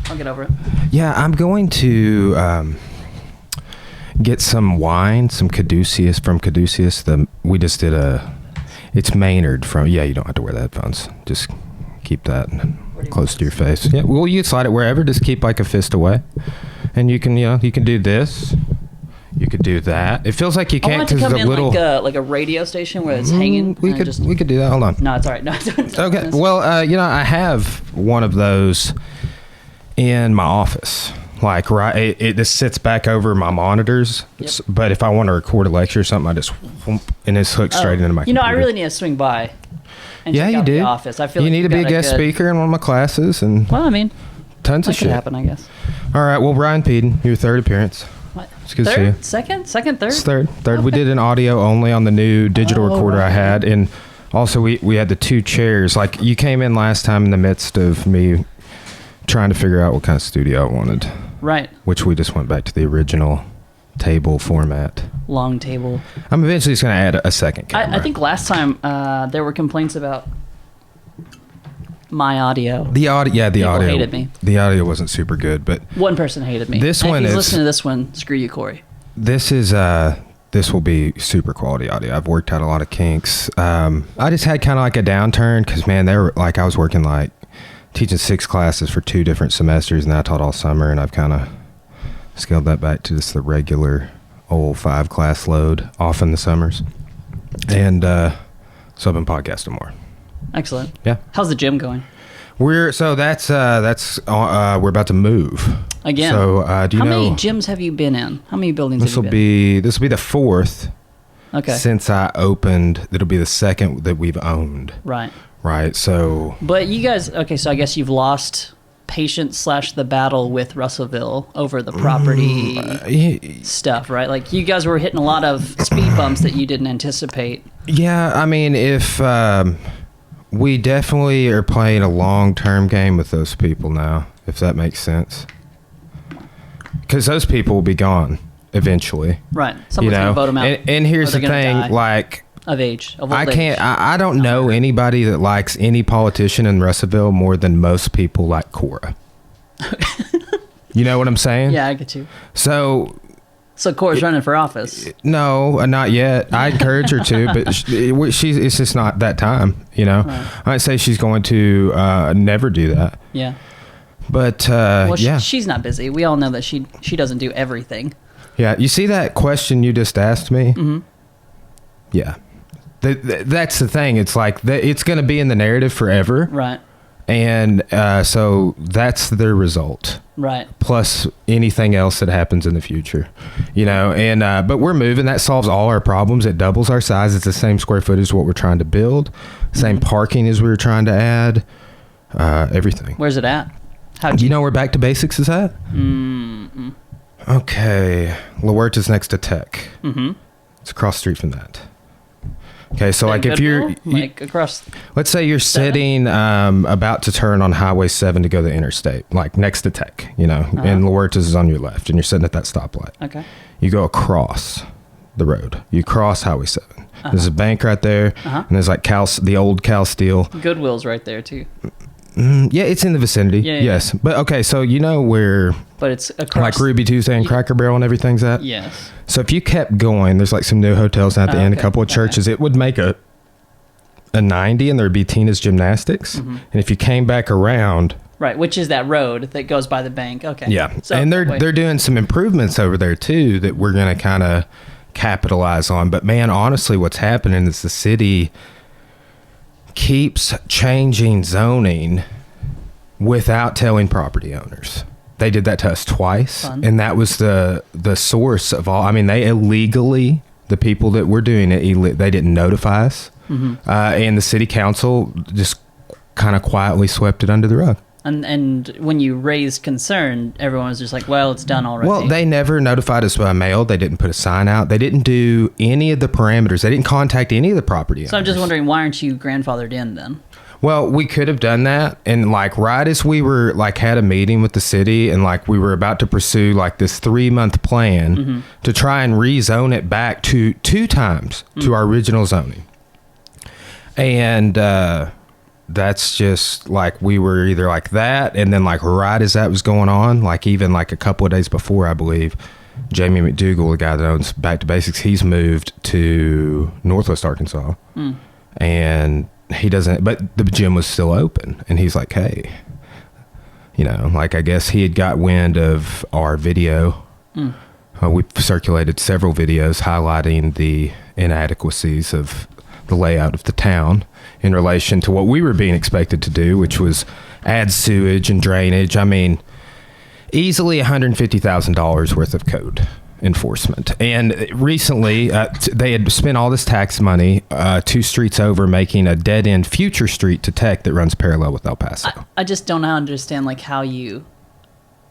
I'll get over it. Yeah, I'm going to get some wine, some Caduceus from Caduceus. We just did it's Maynard from. Yeah, you don't have to wear the headphones. Just keep that close to your face. Yeah, well, you can slide it wherever. Just keep like a fist away, and you can do this. You could do that. It feels like you can't because it's a little like a radio station where it's hanging. We could do that. Hold on. No, it's all right. No, it's okay. Well, I have one of those in my office. Like it just sits back over my monitors. Yep. But if I want to record a lecture or something, I just whoomp, and it's hooked straight into my computer. I really need to swing by. And yeah, check you out do. The office. I feel you like need to be a guest speaker in one of my classes, and well, I mean, tons of shit. That could happen, I guess. All right. Well, Ryan Peden, your third appearance. What? It's good to see you. Second, third? It's third. Okay. We did an audio only on the new digital recorder right. I had, and also we had the two chairs. Like you came in last time in the midst of me trying to figure out what kind of studio I wanted. Right. Which we just went back to the original table format. Long table. I'm eventually just going to add a second camera. I think last time there were complaints about my audio. The audio hated me. The audio wasn't super good, but one person hated me. This one if he's is listening to this one. Screw you, Corey. This will be super quality audio. I've worked out a lot of kinks. I just had kind of like a downturn because man, I was working like teaching 6 classes for 2 different semesters, and I taught all summer, and I've kind of scaled that back to just the regular old 5 class load off in the summers, and so I've been podcasting more. Excellent. Yeah. How's the gym going? We're about to move again. So do you know how many gyms have you been in? How many buildings? This will be the 4th. Okay. Since I opened, it'll be the 2nd that we've owned. Right. So. But you guys, okay. So I guess you've lost patience / the battle with Russellville over the property stuff, right? Like you guys were hitting a lot of speed bumps that you didn't anticipate. Yeah, I mean, if we definitely are playing a long-term game with those people now, if that makes sense, because those people will be gone eventually. Right. Someone's gonna vote them out. And here's the thing, like. Of old age. Can't. I don't know anybody that likes any politician in Russellville more than most people like Cora. You know what I'm saying? Yeah, I get you. So Cora's running for office? No, not yet. I encourage her to, but it's just not that time. You know, right. I'd say she's going to never do that. Yeah. But she's not busy. We all know that she doesn't do everything. Yeah. You see that question you just asked me? Mm-hmm. Yeah. That's the thing. It's like it's going to be in the narrative forever. Right. And so that's their result. Right. Plus anything else that happens in the future, you know, and but we're moving. That solves all our problems. It doubles our size. It's the same square footage as what we're trying to build. Same parking as we were trying to add. Everything. Where's it at? Do you know where Back to Basics is at? Mm-mm. Okay. La Huerta's next to Tech. Mm-hmm. It's across the street from that. Okay, so like if you're across, let's say you're sitting about to turn on Highway 7 to go to the interstate, like next to Tech, you know, and La Huerta's is on your left, and you're sitting at that stoplight. Okay. You go across the road. You cross Highway 7. There's a bank right there, and there's like the old Cal Steel. Goodwill's right there too. Yeah, it's in the vicinity. Yeah. Yes, but okay, so you know where. But it's across. Like Ruby Tuesday and Cracker Barrel and everything's at. Yes. So if you kept going, there's like some new hotels at the end, a couple of churches. It would make a 90, and there'd be Tina's Gymnastics. Mm-hmm. And if you came back around. Right, which is that road that goes by the bank. Okay. Yeah, so, and they're doing some improvements over there too that we're going to kind of capitalize on. But man, honestly, what's happening is the city keeps changing zoning without telling property owners. They did that to us twice. Fun. And that was the source of all. I mean, they illegally, the people that were doing it, they didn't notify us. Mm-hmm. And the city council just kind of quietly swept it under the rug. And when you raised concern, everyone was just like, well, it's done already. Well, they never notified us by mail. They didn't put a sign out. They didn't do any of the parameters. They didn't contact any of the property owners. So I'm just wondering, why aren't you grandfathered in then? Well, we could have done that. And like right as we were like had a meeting with the city and like we were about to pursue like this 3-month plan to try and rezone it back to 2 times to our original zoning. And that's just like we were either like that, and then like right as that was going on, like even like a couple of days before, I believe, Jamie McDougall, the guy that owns Back to Basics, he's moved to Northwest Arkansas, and he doesn't, but the gym was still open, and he's like, hey, you know, like I guess he had got wind of our video. We circulated several videos highlighting the inadequacies of the layout of the town in relation to what we were being expected to do, which was add sewage and drainage. I mean, easily $150,000 worth of code enforcement. And recently, they had spent all this tax money 2 streets over making a dead-end future street to Tech that runs parallel with El Paso. I just don't understand, like, how you...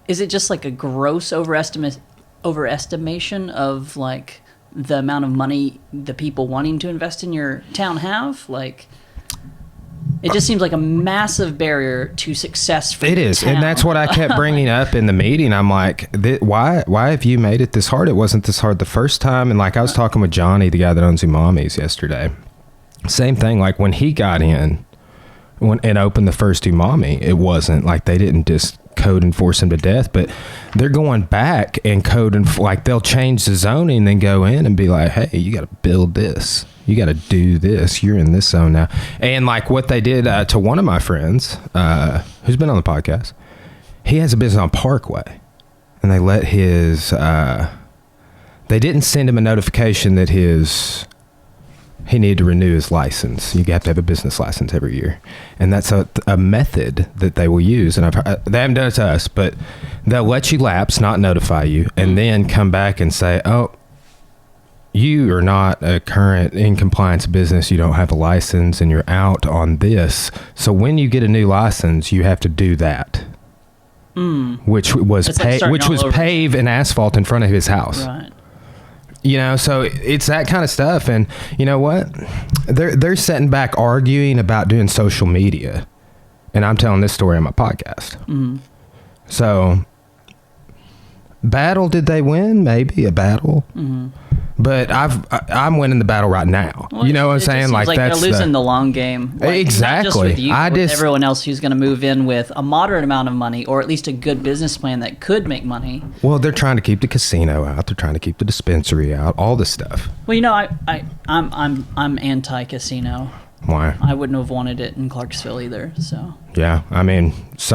Is it just like a gross overestimation of, like, the amount of money the people wanting to invest in your town have? Like... It just seems like a massive barrier to success for it the is, town. and that's what I kept bringing up in the meeting. I'm like, why have you made it this hard? It wasn't this hard the first time. And like I was talking with Johnny, the guy that owns Umami's, yesterday. Same thing. Like when he got in and opened the first Umami, it wasn't like they didn't just code enforce him to death, but they're going back and code and like they'll change the zoning, then go in and be like, hey, you got to build this. You got to do this. You're in this zone now. And like what they did to one of my friends, who's been on the podcast, he has a business on Parkway, and they let his, they didn't send him a notification that he needed to renew his license. You have to have a business license every year. And that's a method that they will use. And they haven't done it to us, but they'll let you lapse, not notify you, and then come back and say, oh, you are not a current in compliance business. You don't have a license and you're out on this. So when you get a new license, you have to do that. Which was pave and asphalt in front of his house. Right. You know, so it's that kind of stuff. And you know what? They're sitting back arguing about doing social media. And I'm telling this story on my podcast. So, battle, did they win? Maybe a battle. But I'm winning the battle right now. Well, you know what I'm saying? Like that's they're losing the long game. Like, exactly. Not just with you, with everyone else who's going to move in with a moderate amount of money, or at least a good business plan that could make money. Well, they're trying to keep the casino out. They're trying to keep the dispensary out. All this stuff. Well, you know, I'm anti-casino. Why? I wouldn't have wanted it in Clarksville either. So. Yeah, I mean,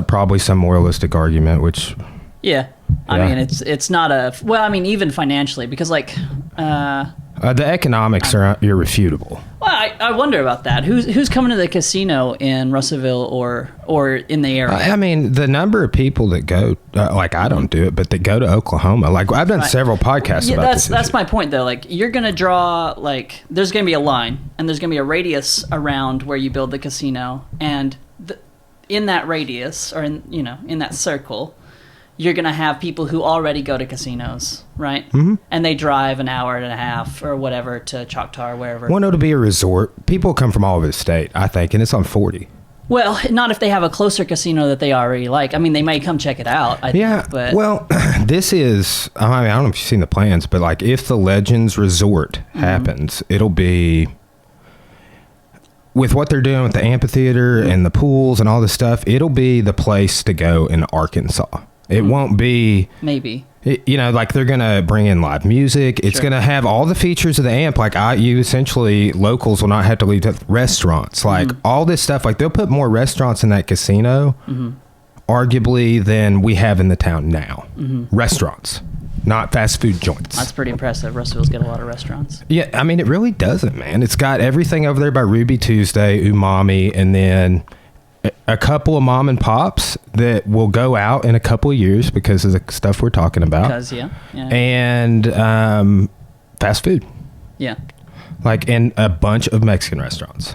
probably some moralistic argument, which. Yeah. I mean, it's not even financially, because like the economics are irrefutable. Well, I wonder about that. Who's coming to the casino in Russellville or in the area? I mean, the number of people that go, like I don't do it, but that go to Oklahoma. Like I've done several podcasts about this. That's my point, though. Like you're gonna draw, like there's gonna be a line, and there's gonna be a radius around where you build the casino, and in that radius, or in that circle, you're going to have people who already go to casinos, right? And they drive an hour and a half or whatever to Choctaw or wherever. Well, no, to be a resort. People come from all over the state, I think, and it's on 40. Well, not if they have a closer casino that they already like. I mean, they may come check it out, I think, but... Well, this is... I mean, I don't know if you've seen the plans, but like if the Legends Resort happens, it'll be... With what they're doing with the amphitheater and the pools and all this stuff, it'll be the place to go in Arkansas. It won't be... Maybe. Like they're going to bring in live music. It's going to have all the features of the amp. Like you essentially, locals will not have to leave to restaurants. Like all this stuff. Like they'll put more restaurants in that casino, arguably, than we have in the town now. Restaurants, not fast food joints. That's pretty impressive. Russellville's got a lot of restaurants. Yeah, I mean, it really doesn't, man. It's got everything over there by Ruby Tuesday, Umami, and then... a couple of mom and pops that will go out in a couple of years because of the stuff we're talking about. And fast food. Yeah. Like, and a bunch of Mexican restaurants.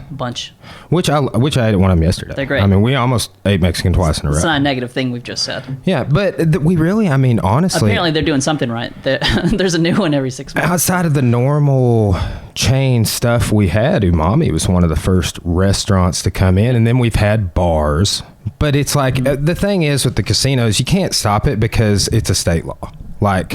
Which I ate at one of them yesterday. They're great. I mean, we almost ate Mexican twice in a row. It's not a negative thing we've just said. Yeah, but we really, I mean, honestly... Apparently they're doing something right. There's a new one every 6 months. Outside of the normal chain stuff we had, Umami was one of the first restaurants to come in, and then we've had bars. But it's like, the thing is with the casinos, you can't stop it because it's a state law. Like,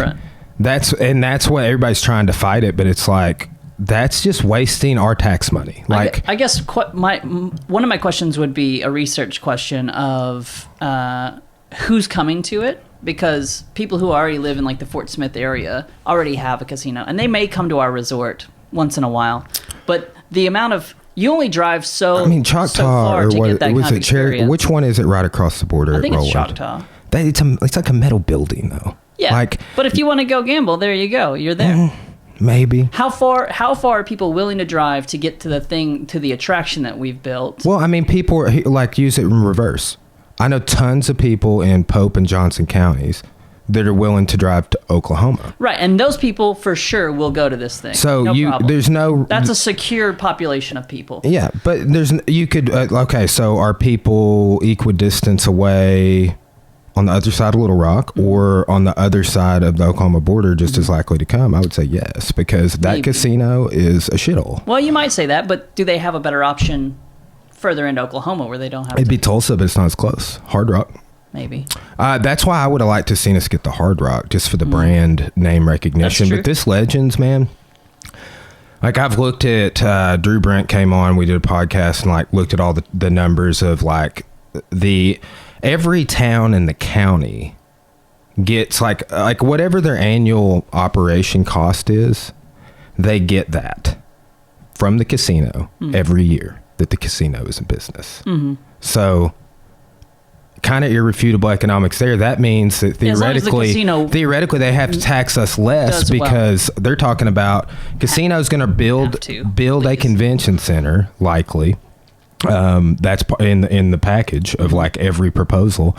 that's what everybody's trying to fight it, but it's like... that's just wasting our tax money. Like, I guess one of my questions would be a research question of who's coming to it, because people who already live in like the Fort Smith area already have a casino, and they may come to our resort once in a while, but the amount of you only drive Choctaw, so far to get that was kind of it Cherry? Which one is it right across the border? I think at it's Roland? Choctaw. It's like a metal building though. Yeah, like, but if you want to go gamble, there you go. You're there. Maybe. How far are people willing to drive to get to the attraction that we've built? Well, I mean, people are, like, use it in reverse. I know tons of people in Pope and Johnson counties that are willing to drive to Oklahoma. Right, and those people for sure will go to this thing. So that's a secure population of people. Yeah, but so are people equidistant away on the other side of Little Rock or on the other side of the Oklahoma border just as likely to come? I would say yes, because that casino is a shithole. Well, you might say that, but do they have a better option further into Oklahoma where they don't have It'd be Tulsa, but it's not as close. Hard Rock. Maybe. That's why I would have liked to seen us get the Hard Rock, just for the brand name recognition. But this Legends, man, like, I've looked at, Drew Brent came on, we did a podcast and like looked at all the numbers of like every town in the county gets like whatever their annual operation cost is, they get that from the casino every year that the casino is in business. So kind of irrefutable economics there. That means that theoretically they have to tax us less because they're talking about casinos going to build a convention center, likely. That's in the package of like every proposal.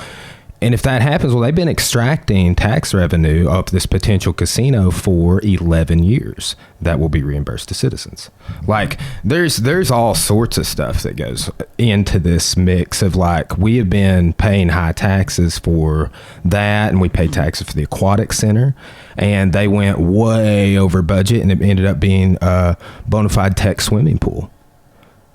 And if that happens, well, they've been extracting tax revenue of this potential casino for 11 years that will be reimbursed to citizens. Like, there's all sorts of stuff that goes into this mix of like, we have been paying high taxes for that, and we pay taxes for the aquatic center, and they went way over budget, and it ended up being a bona fide tech swimming pool.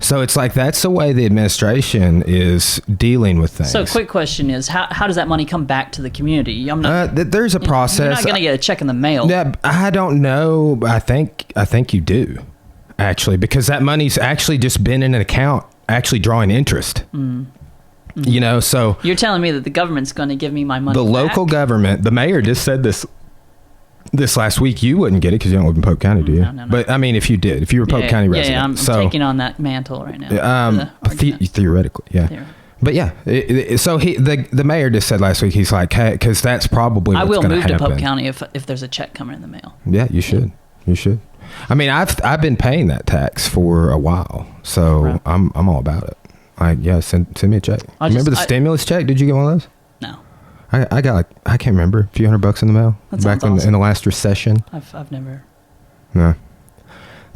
So it's like, that's the way the administration is dealing with things. So quick question is, how does that money come back to the community? There's a process. You're not going to get a check in the mail. Yeah, I don't know. I think you do, actually, because that money's actually just been in an account, actually drawing interest. You know, so... You're telling me that the government's going to give me my money back? Local government, the mayor just said this last week. You wouldn't get it because you don't live in Pope County, do you? No. But I mean, if you did, if you were a Pope County resident. Yeah, I'm taking on that mantle right now. Theoretically, yeah. But yeah, so the mayor just said last week, he's like, hey, because that's probably what's going to happen. I will move to Pope County if there's a check coming in the mail. Yeah, you should. You should. I mean, I've been paying that tax for a while, so I'm all about it. Send me a check. Remember the stimulus check? Did you get one of those? No. I got I can't remember, a few $100 in the mail back in the last recession. I've never. No.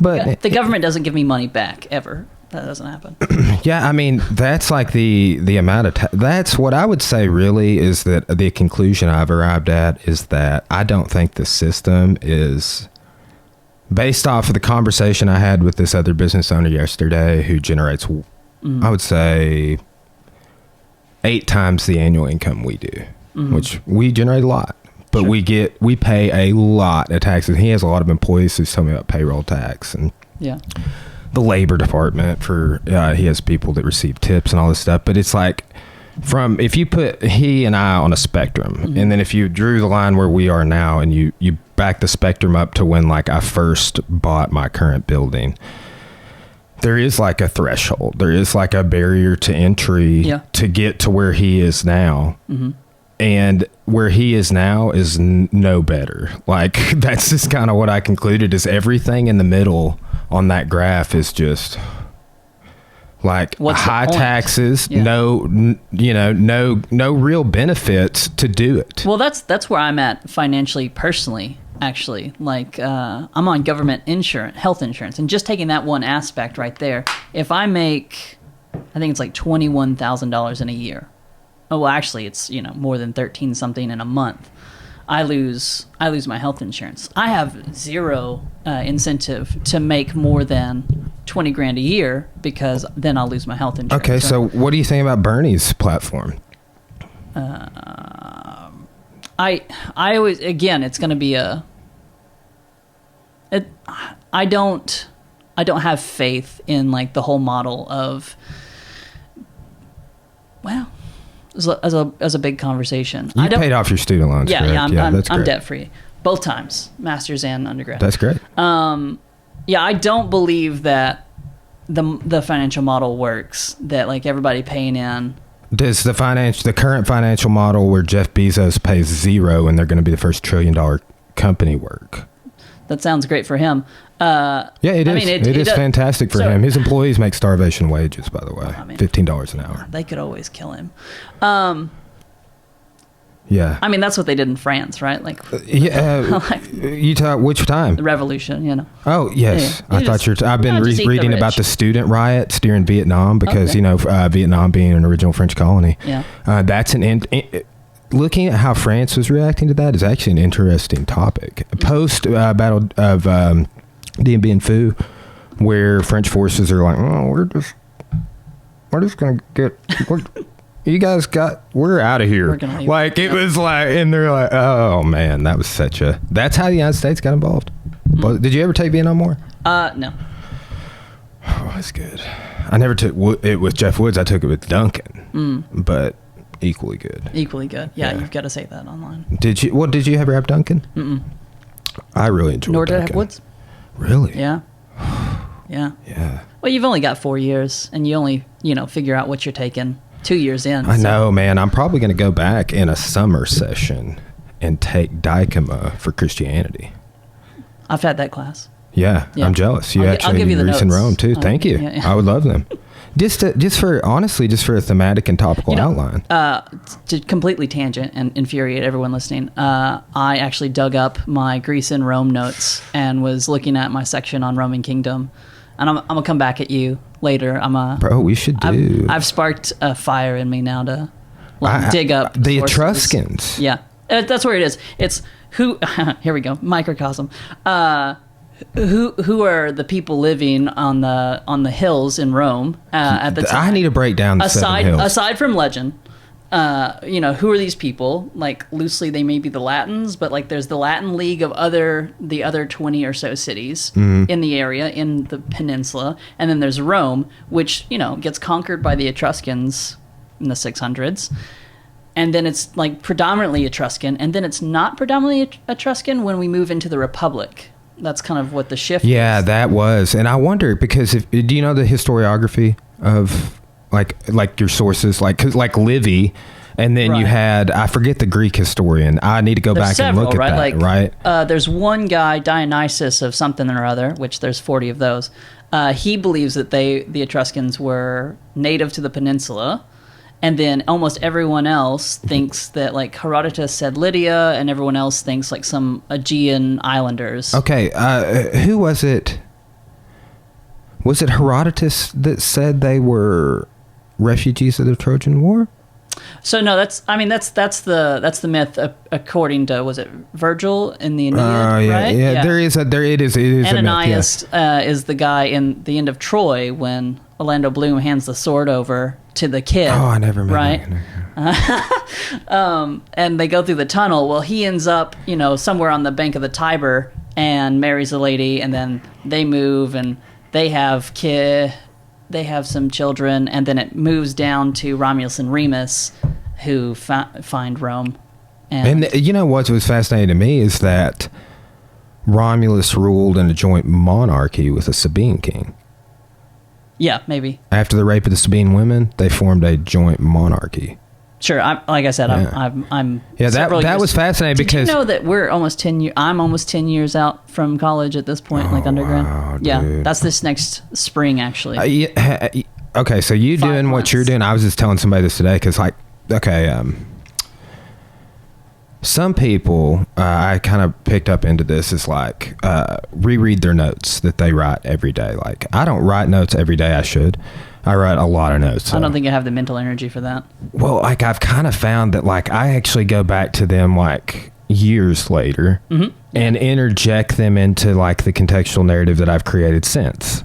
But the government doesn't give me money back ever. That doesn't happen. Yeah, I mean, that's like the amount of that's what I would say really is that the conclusion I've arrived at is that I don't think the system is, based off of the conversation I had with this other business owner yesterday who generates, I would say, 8 times the annual income we do. Which we generate a lot, but we pay a lot of taxes. He has a lot of employees who's telling me about payroll tax and the labor department for, he has people that receive tips and all this stuff. But it's like, if you put he and I on a spectrum, and then if you drew the line where we are now and you back the spectrum up to when like I first bought my current building, there is like a threshold. There is like a barrier to entry to get to where he is now. And where he is now is no better. Like, that's just kind of what I concluded, is everything in the middle on that graph is just like high taxes, no real benefits to do it. Well, that's where I'm at financially, personally. Actually, like, I'm on government health insurance, and just taking that one aspect right there, if I make, I think it's like $21,000 in a year. Oh, well, actually, it's, more than 13 something in a month. I lose my health insurance. I have zero incentive to make more than 20 grand a year, because then I'll lose my health insurance. Okay, so what do you think about Bernie's platform? I always, again, it's going to be I don't have faith in like the whole model of, well, as a big conversation. You paid off your student loans. Yeah, correct? yeah, That's I'm great. debt free both times, master's and undergrad. That's great. Yeah, I don't believe that the financial model works. That like everybody paying in. Does the current financial model where Jeff Bezos pays zero and they're going to be the first $1 trillion company work? That sounds great for him. Yeah, it is. I mean, it is fantastic for him. His employees make starvation wages, by the way, $15 an hour. They could always kill him. Yeah. I mean, that's what they did in France, right? Like, you talk which time? The revolution, you know. Oh yes, yeah. I thought I've been reading about the student riots during Vietnam because Vietnam being an original French colony. Yeah. That's looking at how France was reacting to that is actually an interesting topic. Post Battle of Dien Bien Phu, where French forces are like, oh, we're just gonna get. You guys we're out of here. Like it was like, and they're like, oh man, that's how the United States got involved. Mm-hmm. Did you ever take Vietnam War? No. Oh, that's good. I never took it with Jeff Woods. I took it with Duncan, but equally good. Equally good. Yeah, you've got to say that online. Did you ever have Duncan? Mm-mm. I really enjoyed Nor Duncan. did I have Woods. Really? Yeah. Yeah. Yeah. Well, you've only got 4 years, and you only, figure out what you're taking 2 years in. I know, man. I'm probably going to go back in a summer session and take Dykema for Christianity. I've had that class. Yeah. I'm jealous. I'll give you the notes in Rome too. Thank you. Yeah. I would love them. Just for a thematic and topical outline. To completely tangent and infuriate everyone listening, I actually dug up my Greece and Rome notes and was looking at my section on Roman Kingdom. And I'm gonna come back at you later. Bro, we should do. I've sparked a fire in me now to dig up the Etruscans. Yeah, that's where it is. It's who. Here we go. Microcosm. Who are the people living on the hills in Rome at the time? I need to break down the 7 hills. Aside from legend, who are these people? Like loosely, they may be the Latins, but like there's the Latin League of the other 20 or so cities in the area in the peninsula, and then there's Rome, which gets conquered by the Etruscans in the 600s. And then it's like predominantly Etruscan, and then it's not predominantly Etruscan when we move into the Republic. That's kind of what the shift is. Yeah, that was. And I wonder, because do you know the historiography of like your sources, like Livy, and then you had, I forget the Greek historian. I need to go back and look at that, right? There's one guy, Dionysius of something or other, which there's 40 of those. He believes that the Etruscans were native to the peninsula. And then almost everyone else thinks that, like, Herodotus said Lydia, and everyone else thinks, like, some Aegean islanders. Okay, who was it? Was it Herodotus that said they were refugees of the Trojan War? So no, that's the myth according to, was it Virgil in the Aeneid? Right? Yeah. It is Ananias a myth, is the guy in the end of Troy when Orlando Bloom hands the sword over to the kid. Oh, I never met right? And they go through the tunnel. Well, he ends up, somewhere on the bank of the Tiber and marries a lady, and then they move and they have some children, and then it moves down to Romulus and Remus, who find Rome. And what was fascinating to me is that Romulus ruled in a joint monarchy with a Sabine king. Yeah, maybe. After the rape of the Sabine women, they formed a joint monarchy. Sure, like I said, yeah. I'm that was fascinating because you know that we're almost 10 years. I'm almost 10 years out from college at this point, like undergrad. Wow, yeah, dude. That's this next spring, actually. Okay, so you 5 doing months. what you're doing? I was just telling somebody this today because, some people I kind of picked up into this is like reread their notes that they write every day. Like I don't write notes every day. I should. I write a lot of notes. I don't think I have the mental energy for that. Well, like I've kind of found that like I actually go back to them like years later and interject them into like the contextual narrative that I've created since.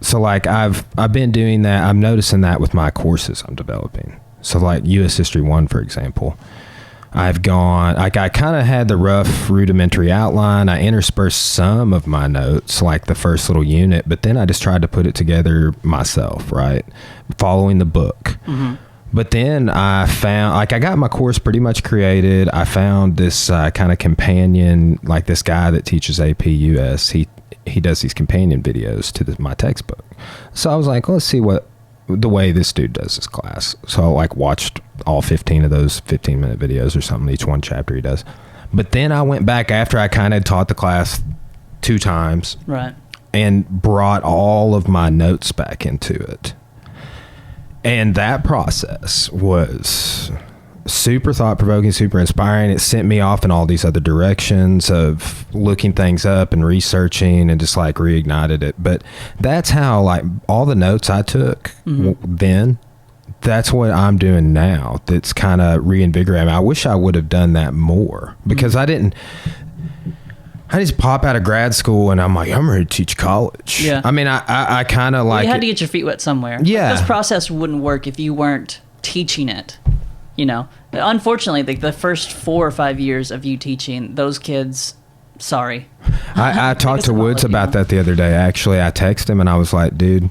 So like I've been doing that. I'm noticing that with my courses I'm developing. So like U.S. History 1, for example. I've gone, like, I kind of had the rough rudimentary outline. I interspersed some of my notes, like the first little unit, but then I just tried to put it together myself, right? Following the book. Mm-hmm. But then I found, like, I got my course pretty much created. I found this kind of companion, like this guy that teaches AP US. He does these companion videos to my textbook. So I was like, let's see what the way this dude does his class. So I like watched all 15 of those 15-minute videos or something, each one chapter he does. But then I went back after I kind of taught the class 2 times, right, and brought all of my notes back into it. And that process was super thought-provoking, super inspiring. It sent me off in all these other directions of looking things up and researching, and just like reignited it. But that's how, like, all the notes I took then, that's what I'm doing now. That's kind of reinvigorating. I wish I would have done that more, because I just pop out of grad school and I'm like, I'm ready to teach college. Yeah. I mean, I kind of like, you had to get your feet wet somewhere. Yeah. Like, this process wouldn't work if you weren't teaching it. You know, unfortunately, the first 4 or 5 years of you teaching, those kids, sorry. I talked to Woods about that the other day. Actually, I texted him and I was like, dude,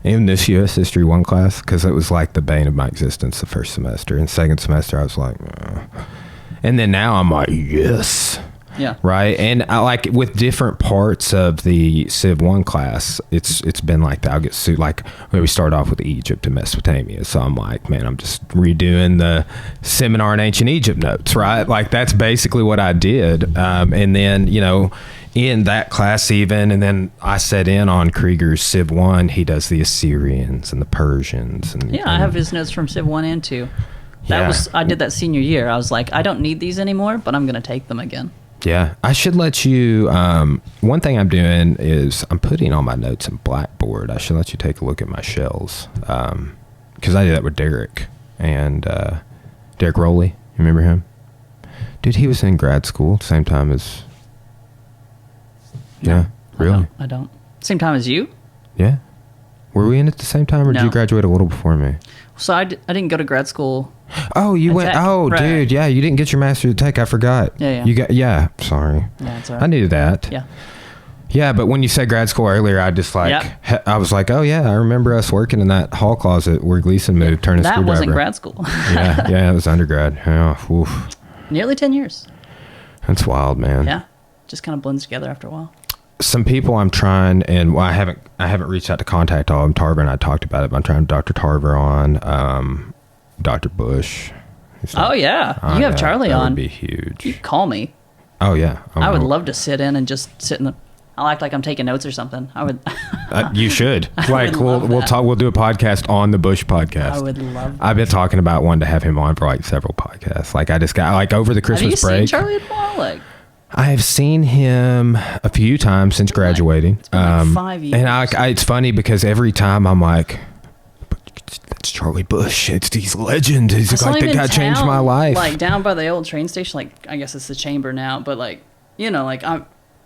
in this U.S. History 1 class, because it was like the bane of my existence the first semester. And second semester, I was like, and then now I'm like, yes. Yeah. Right. And I like with different parts of the Civ 1 class, it's been like that. I'll get sued. Like we start off with Egypt and Mesopotamia. So I'm like, man, I'm just redoing the seminar in ancient Egypt notes. Right. Like that's basically what I did. And then, you know, in that class even, and then I set in on Krieger's Civ 1. He does the Assyrians and the Persians. And I have his notes from Civ 1 and 2. I did that senior year. I was like, I don't need these anymore, but I'm going to take them again. Yeah, I should let you, one thing I'm doing is I'm putting all my notes in Blackboard. I should let you take a look at my shells, because I did that with Derek, and Derek Rowley, you remember him? Dude, he was in grad school, same time as, yeah, really? I don't. Same time as you? Yeah. Were we in at the same time, or did you graduate a little before me? So I didn't go to grad school. Oh, you went. Tech. Oh, right. Dude, yeah, you didn't get your master's at Tech. I forgot. Yeah. You got. Yeah, sorry. Yeah, it's all right. I knew that. Yeah. Yeah, but when you said grad school earlier, I just like, I was like, oh yeah, I remember us working in that hall closet where Gleason moved, turning that screwdriver. That wasn't grad school. yeah, it was undergrad. Yeah, oof. Nearly 10 years. That's wild, man. Yeah, just kind of blends together after a while. Some people I'm trying, and I haven't reached out to contact all of them. Tarver and I talked about it, but I'm trying Dr. Tarver on, Dr. Bush. Oh yeah, you have Charlie on. That would be huge. You call me. Oh yeah, I would love to sit in and just sit in the. I'll act like I'm taking notes or something. I would. You should. Like we'll talk. We'll do a podcast on the Bush podcast. I would love. I've been talking about wanting to have him on for like several podcasts. Like I just got like over the Christmas break. Have you seen Charlie at all? Like. I have seen him a few times since graduating. It's been like 5 years. And it's funny because every time I'm like, that's Charlie Bush. It's these legends. He's like, that guy changed my life. Like down by the old train station, like I guess it's the Chamber now, but like, you know, like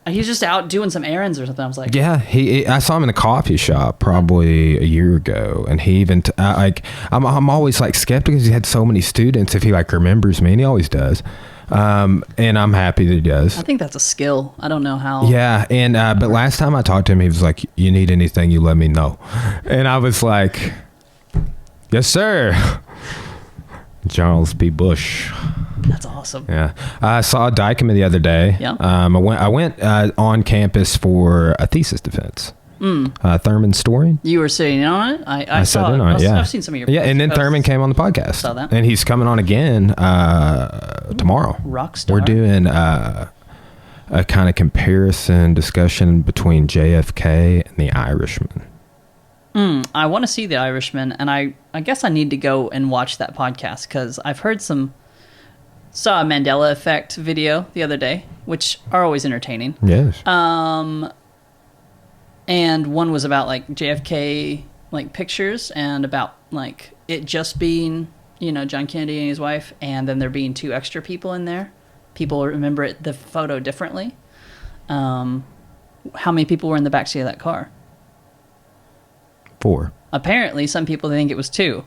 he's just out doing some errands or something. I was like, yeah, I saw him in a coffee shop probably a year ago, and he even I'm always like skeptical because he had so many students. If he like remembers me, and he always does. And I'm happy that he does. I think that's a skill. I don't know how. Yeah, and but last time I talked to him, he was like, "You need anything, you let me know," and I was like, "Yes, sir." Charles B. Bush. That's awesome. Yeah, I saw Dykema the other day. Yeah. I went on campus for a thesis defense. Thurman Storing. You were sitting in on it? I sat saw in it. on it, yeah. I've seen some of your posts. And then posts. Thurman came on the podcast. Saw that. And he's coming on again tomorrow. Rockstar. We're doing a kind of comparison discussion between JFK and The Irishman. I want to see The Irishman, and I guess I need to go and watch that podcast because I've heard saw a Mandela Effect video the other day, which are always entertaining. Yes. And one was about like JFK like pictures and about like it just being, you know, John Kennedy and his wife, and then there being 2 extra people in there. People remember the photo differently. How many people were in the backseat of that car? 4. Apparently, some people think it was 2.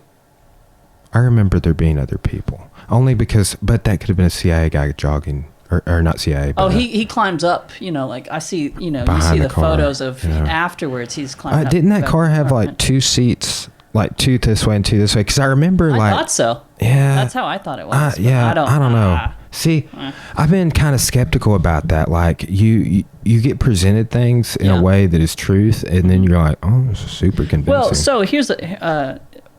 I remember there being other people. Only because, but that could have been a CIA guy jogging, or not CIA. But he climbs up, like I see, you see the photos of afterwards. He's climbing up. Didn't that car have like 2 seats, like 2 this way and 2 this way? Because I remember I thought so. Yeah. That's how I thought it was. I don't know. See, I've been kind of skeptical about that. Like you get presented things in a way that is truth, and then you're like, oh, this is super convincing. Well, so here's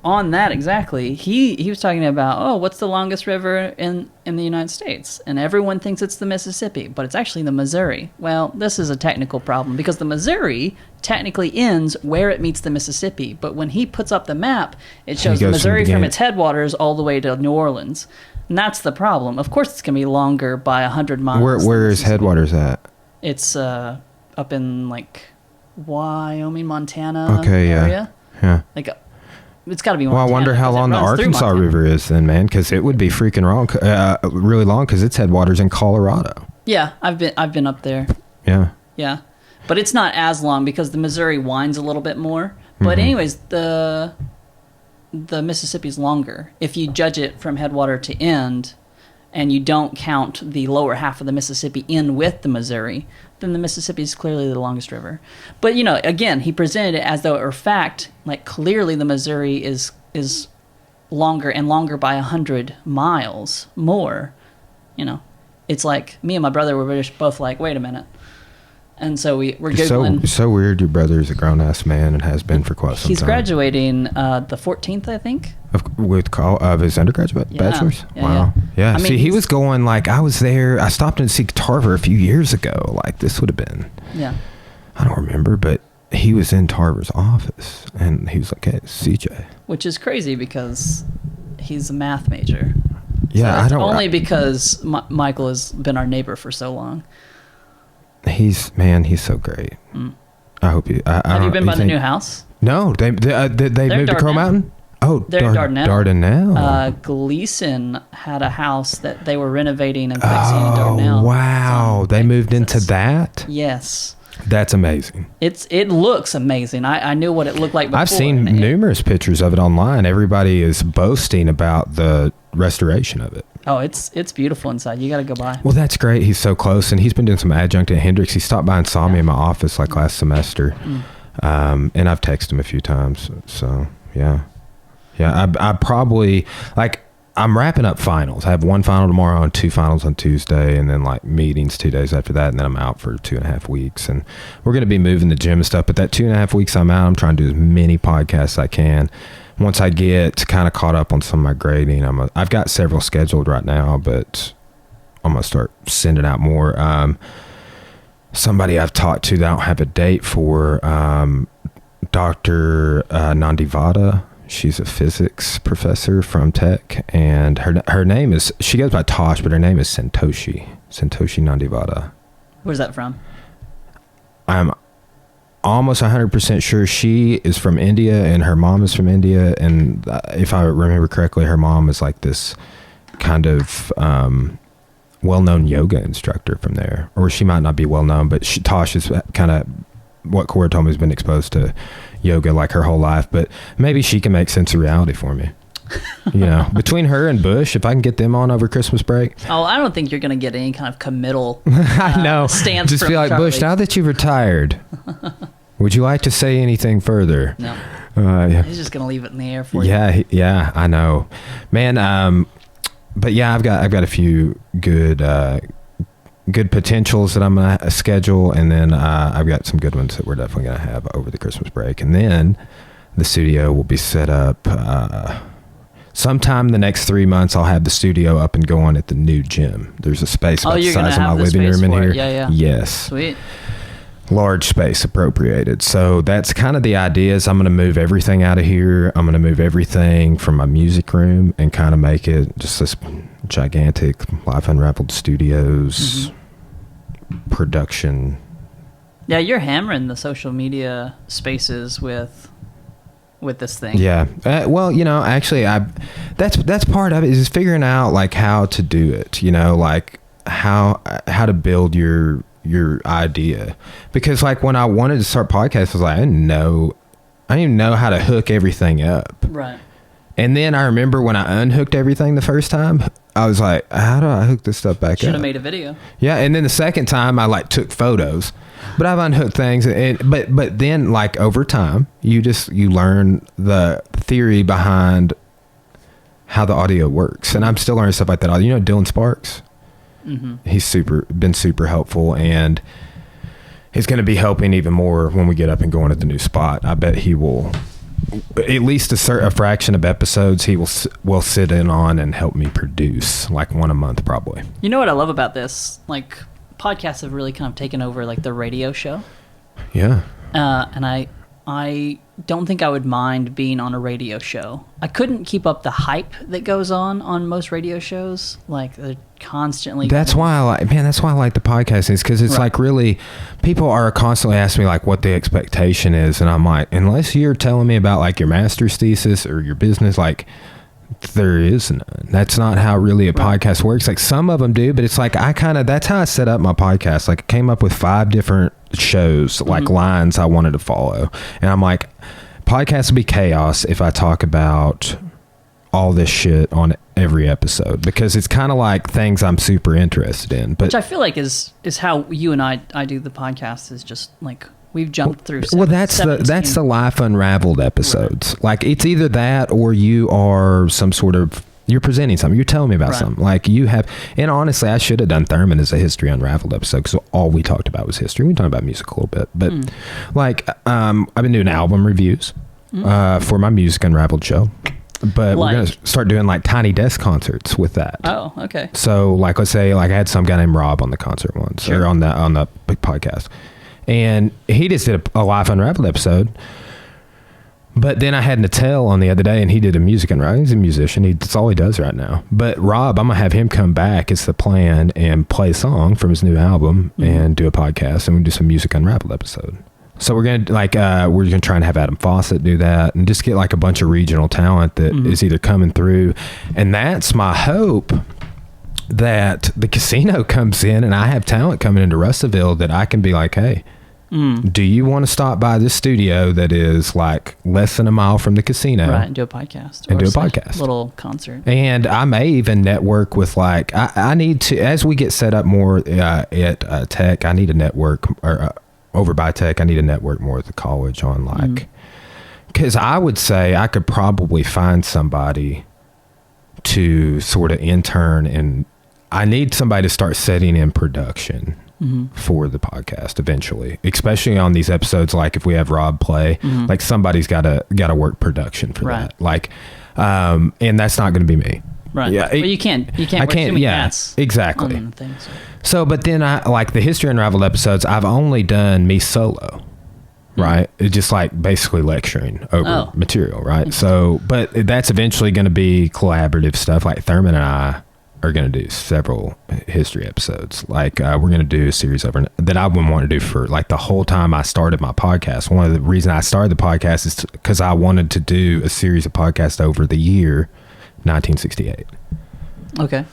on that exactly. He was talking about, what's the longest river in the United States? And everyone thinks it's the Mississippi, but it's actually the Missouri. Well, this is a technical problem because the Missouri technically ends where it meets the Mississippi, but when he puts up the map, it shows the Missouri from its headwaters all the way to New Orleans. And that's the problem. Of course, it's going to be longer by 100 miles. Where is headwaters at? It's up in like Wyoming, Montana area. Yeah. Like it's got to be Montana. Well, I wonder how long the Arkansas River is then, man, because it would be freaking really long because its headwaters in Colorado. Yeah, I've been up there. Yeah. Yeah, but it's not as long because the Missouri winds a little bit more. But anyways, the Mississippi's longer if you judge it from headwater to end, and you don't count the lower half of the Mississippi in with the Missouri, then the Mississippi is clearly the longest river. But, again, he presented it as though it were fact, like clearly the Missouri is longer and longer by 100 miles more. It's like me and my brother were just both like, wait a minute. And so we're Googling. So weird. Your brother is a grown-ass man and has been for quite some time. He's graduating the 14th, I think. Of his undergraduate bachelor's? Yeah, wow. Yeah. I mean, see, he was going like, I was there. I stopped in to see Tarver a few years ago. Like, this would have been. Yeah. I don't remember, but he was in Tarver's office. And he was like, hey, it's CJ. Which is crazy because he's a math major. Yeah, so because Michael has been our neighbor for so long. He's so great. I hope you. Have you been by the new house? No, they moved to Crow Mountain. Oh, they're in Dardanelle. Dardanelle. Gleason had a house that they were renovating and fixing in Dardanelle. Wow, they moved into that. Yes, that's amazing. It looks amazing. I knew what it looked like before. I've seen numerous pictures of it online. Everybody is boasting about the restoration of it. Oh, it's beautiful inside. You got to go by. Well, that's great. He's so close, and he's been doing some adjunct at Hendrix. He stopped by and saw me in my office like last semester, and I've texted him a few times. So yeah. I probably I'm wrapping up finals. I have 1 final tomorrow and 2 finals on Tuesday, and then like meetings 2 days after that, and then I'm out for 2.5 weeks. And we're going to be moving the gym and stuff. But that 2.5 weeks I'm out, I'm trying to do as many podcasts as I can. Once I get kind of caught up on some of my grading, I've got several scheduled right now, but I'm going to start sending out more. Somebody I've talked to that I don't have a date for, Dr. Nandivada. She's a physics professor from Tech, and her name is, she goes by Tosh, but her name is Santoshi Nandivada. Where's that from? I'm almost 100% sure she is from India, and her mom is from India, and if I remember correctly, her mom is like this kind of well-known yoga instructor from there, or she might not be well-known, but Tosh is kind of what Cora told me has been exposed to yoga like her whole life, but maybe she can make sense of reality for me. Between her and Bush, if I can get them on over Christmas break. Oh, I don't think you're going to get any kind of committal I know. Stance. Just be like, Charlie. Bush, now that you've retired, would you like to say anything further? No. Yeah. He's just going to leave it in the air for you. Yeah, I know, man. But yeah, I've got a few good potentials that I'm going to schedule, and then I've got some good ones that we're definitely going to have over the Christmas break, and then the studio will be set up sometime the next 3 months. I'll have the studio up and going at the new gym. There's a space about the size of my living room in here. Yeah. Yes. Sweet. Large space appropriated. So that's kind of the idea. Is I'm going to move everything out of here. I'm going to move everything from my music room and kind of make it just this gigantic Life Unraveled Studios production. Yeah, you're hammering the social media spaces with this thing. Yeah. Well, actually, that's part of it, is figuring out like how to do it. Like how to build your idea, because like when I wanted to start podcasts, I was like, I didn't even know how to hook everything up. Right. And then I remember when I unhooked everything the first time, I was like, how do I hook this stuff back up? Should have made a video. Yeah, and then the second time I like took photos. But I've unhooked things, but then like over time, you learn the theory behind how the audio works, and I'm still learning stuff like that. You know, Dylan Sparks, he's been super helpful, and he's going to be helping even more when we get up and going at the new spot. I bet he will, at least a fraction of episodes, he will sit in on and help me produce, like one a month probably. You know what I love about this? Like, podcasts have really kind of taken over like the radio show. Yeah. And I don't think I would mind being on a radio show. I couldn't keep up the hype that goes on most radio shows. Like, they're constantly. That's why I like the podcast, is because it's like really, people are constantly asking me like what the expectation is, and I'm like, unless you're telling me about like your master's thesis or your business, like, there is none. That's not how really a podcast works. Like, some of them do, but it's like that's how I set up my podcast. Like, I came up with 5 different shows, like lines I wanted to follow, and I'm like, podcast would be chaos if I talk about all this shit on every episode, because it's kind of like things I'm super interested in. But which I feel like is how you and I do the podcast, is just like, we've jumped through. That's the Life Unraveled episodes. Right. Like, it's either that or you are some sort of, you're presenting something. You're telling me about something. Like, you have, and honestly, I should have done Thurman as a History Unraveled episode, because all we talked about was history. We talked about music a little bit, but like, I've been doing album reviews for my Music Unraveled show. But we're going to start doing like tiny desk concerts with that. Oh, okay. So like, let's say like I had some guy named Rob on the concert once, or on the big podcast. And he just did a Life Unraveled episode. But then I had Nattel on the other day, and he did a Music Unraveled. He's a musician. That's all he does right now. But Rob, I'm going to have him come back. It's the plan, and play a song from his new album and do a podcast, and we do some Music Unraveled episode. So we're going to we're going to try and have Adam Fawcett do that, and just get like a bunch of regional talent that is either coming through. And that's my hope, that the casino comes in and I have talent coming into Russellville that I can be like, hey, do you want to stop by this studio that is like less than a mile from the casino? Right, and do a podcast. And do a podcast. Little concert. And I may even network with like, I need to, as we get set up more at Tech, I need to network, or over by Tech, I need to network more at the college on like, because I would say I could probably find somebody to sort of intern, and I need somebody to start setting in production for the podcast eventually, especially on these episodes. Like, if we have Rob play, like, somebody's got to work production for that. Like, and that's not going to be me. Right. Yeah. But you can't. I can't. Yeah. Exactly. So, but then I like the History Unraveled episodes. I've only done me solo. Right. It's just like basically lecturing over material. Right. So, but that's eventually going to be collaborative stuff. Like, Thurman and I are going to do several history episodes. Like, we're going to do a series over that I've been wanting to do for like the whole time I started my podcast. One of the reasons I started the podcast is because I wanted to do a series of podcasts over the year 1968. Okay.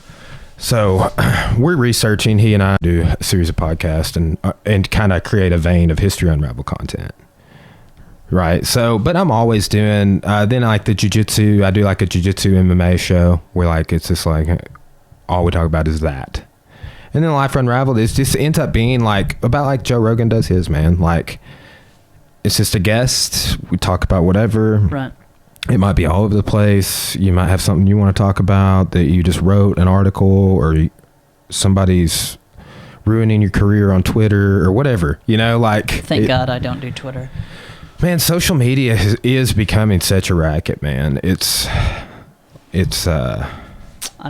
So we're researching, he and I do a series of podcasts and kind of create a vein of History Unraveled content. Right. So, but I'm always doing, then like the jiu-jitsu, I do like a jiu-jitsu MMA show where like, it's just like, all we talk about is that. And then Life Unraveled is just ends up being like, about like Joe Rogan does his, man. Like, it's just a guest. We talk about whatever. Right. It might be all over the place. You might have something you want to talk about that you just wrote an article, or somebody's ruining your career on Twitter or whatever, you know, like. Thank God I don't do Twitter. Man, social media is becoming such a racket, man. It's I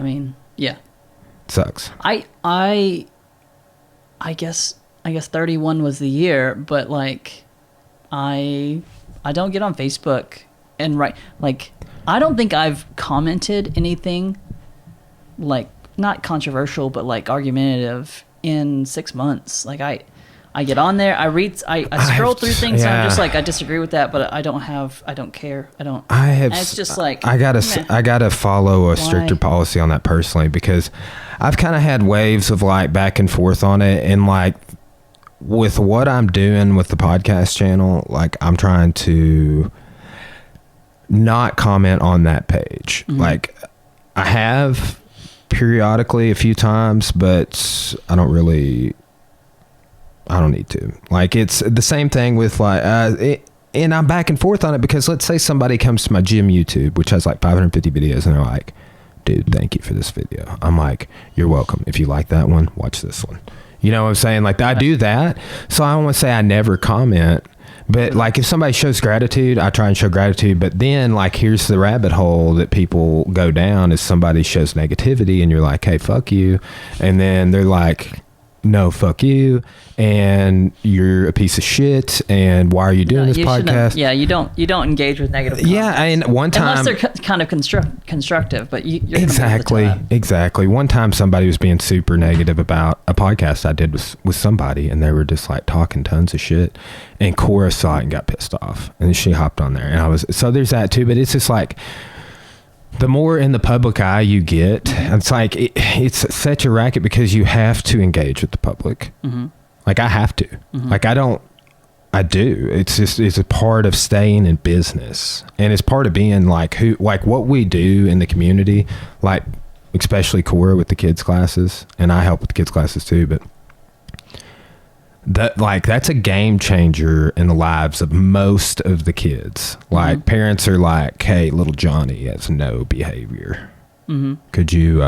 mean, yeah. It sucks. I guess 31 was the year, but like I don't get on Facebook and like I don't think I've commented anything like not controversial but like argumentative in 6 months. Like I get on there, I scroll through things and I'm just like, I disagree with that, but I don't care. It's just like, I gotta follow a stricter policy on that personally, because I've kind of had waves of like back and forth on it. And like with what I'm doing with the podcast channel, like I'm trying to not comment on that page. Like, I have periodically a few times, but I don't need to. Like, it's the same thing with like, and I'm back and forth on it because let's say somebody comes to my gym YouTube, which has like 550 videos, and they're like, dude, thank you for this video. I'm like, you're welcome. If you like that one, watch this one. You know what I'm saying? Like, I do that. So I don't want to say I never comment, but like if somebody shows gratitude, I try and show gratitude. But then like, here's the rabbit hole that people go down is somebody shows negativity and you're like, hey, fuck you. And then they're like, no, fuck you, and you're a piece of shit, and why are you doing this podcast? Yeah, you don't engage with negative comments. Yeah, and one time, unless they're kind of constructive, but you're exactly. One time, somebody was being super negative about a podcast I did with somebody, and they were just like talking tons of shit. And Cora saw it and got pissed off, and she hopped on there, and so there's that too. But it's just like, the more in the public eye you get, it's like it's such a racket because you have to engage with the public. Like, I have to. Like, I do. It's a part of staying in business, and it's part of being like what we do in the community, like especially Cora with the kids classes, and I help with the kids classes too, but that's a game changer in the lives of most of the kids. Like, parents are like, hey, little Johnny has no behavior. Could you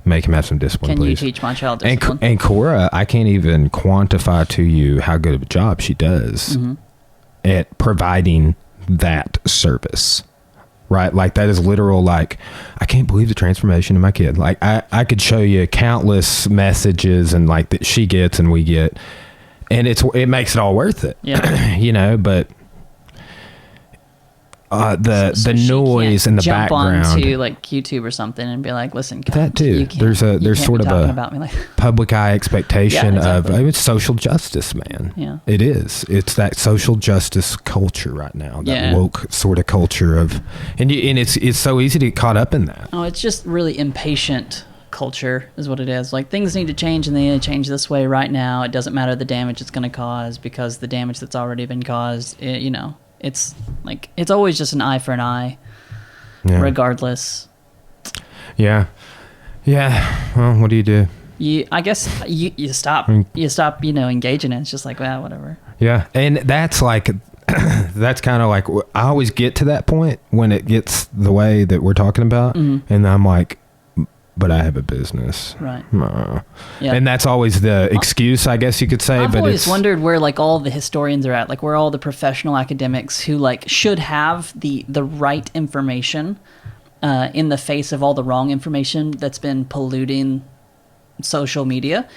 make him have some discipline, please? Can you teach my child discipline? And Cora, I can't even quantify to you how good of a job she does at providing that service. Right? Like, that is literal. Like, I can't believe the transformation in my kid. Like, I could show you countless messages and like that she gets and we get, and it makes it all worth it. Yeah. You know, but the noise in the background. Jump onto like YouTube or something and be like, listen, that too. There's sort of a public eye expectation of it's social justice, man. Yeah, it is. It's that social justice culture right now, that woke sort of culture of, and it's so easy to get caught up in that. Oh, it's just really impatient culture is what it is. Like, things need to change, and they need to change this way right now. It doesn't matter the damage it's going to cause, because the damage that's already been caused, it's like, it's always just an eye for an eye, regardless. Yeah. Well, what do you do? I guess you stop engaging in it. It's just like, well, whatever. Yeah. And that's like, that's kind of like, I always get to that point when it gets the way that we're talking about. And I'm like, but I have a business. Right. Yeah. And that's always the excuse, I guess you could say. I've always wondered where like all the historians are at, like where all the professional academics who like should have the right information in the face of all the wrong information that's been polluting social media.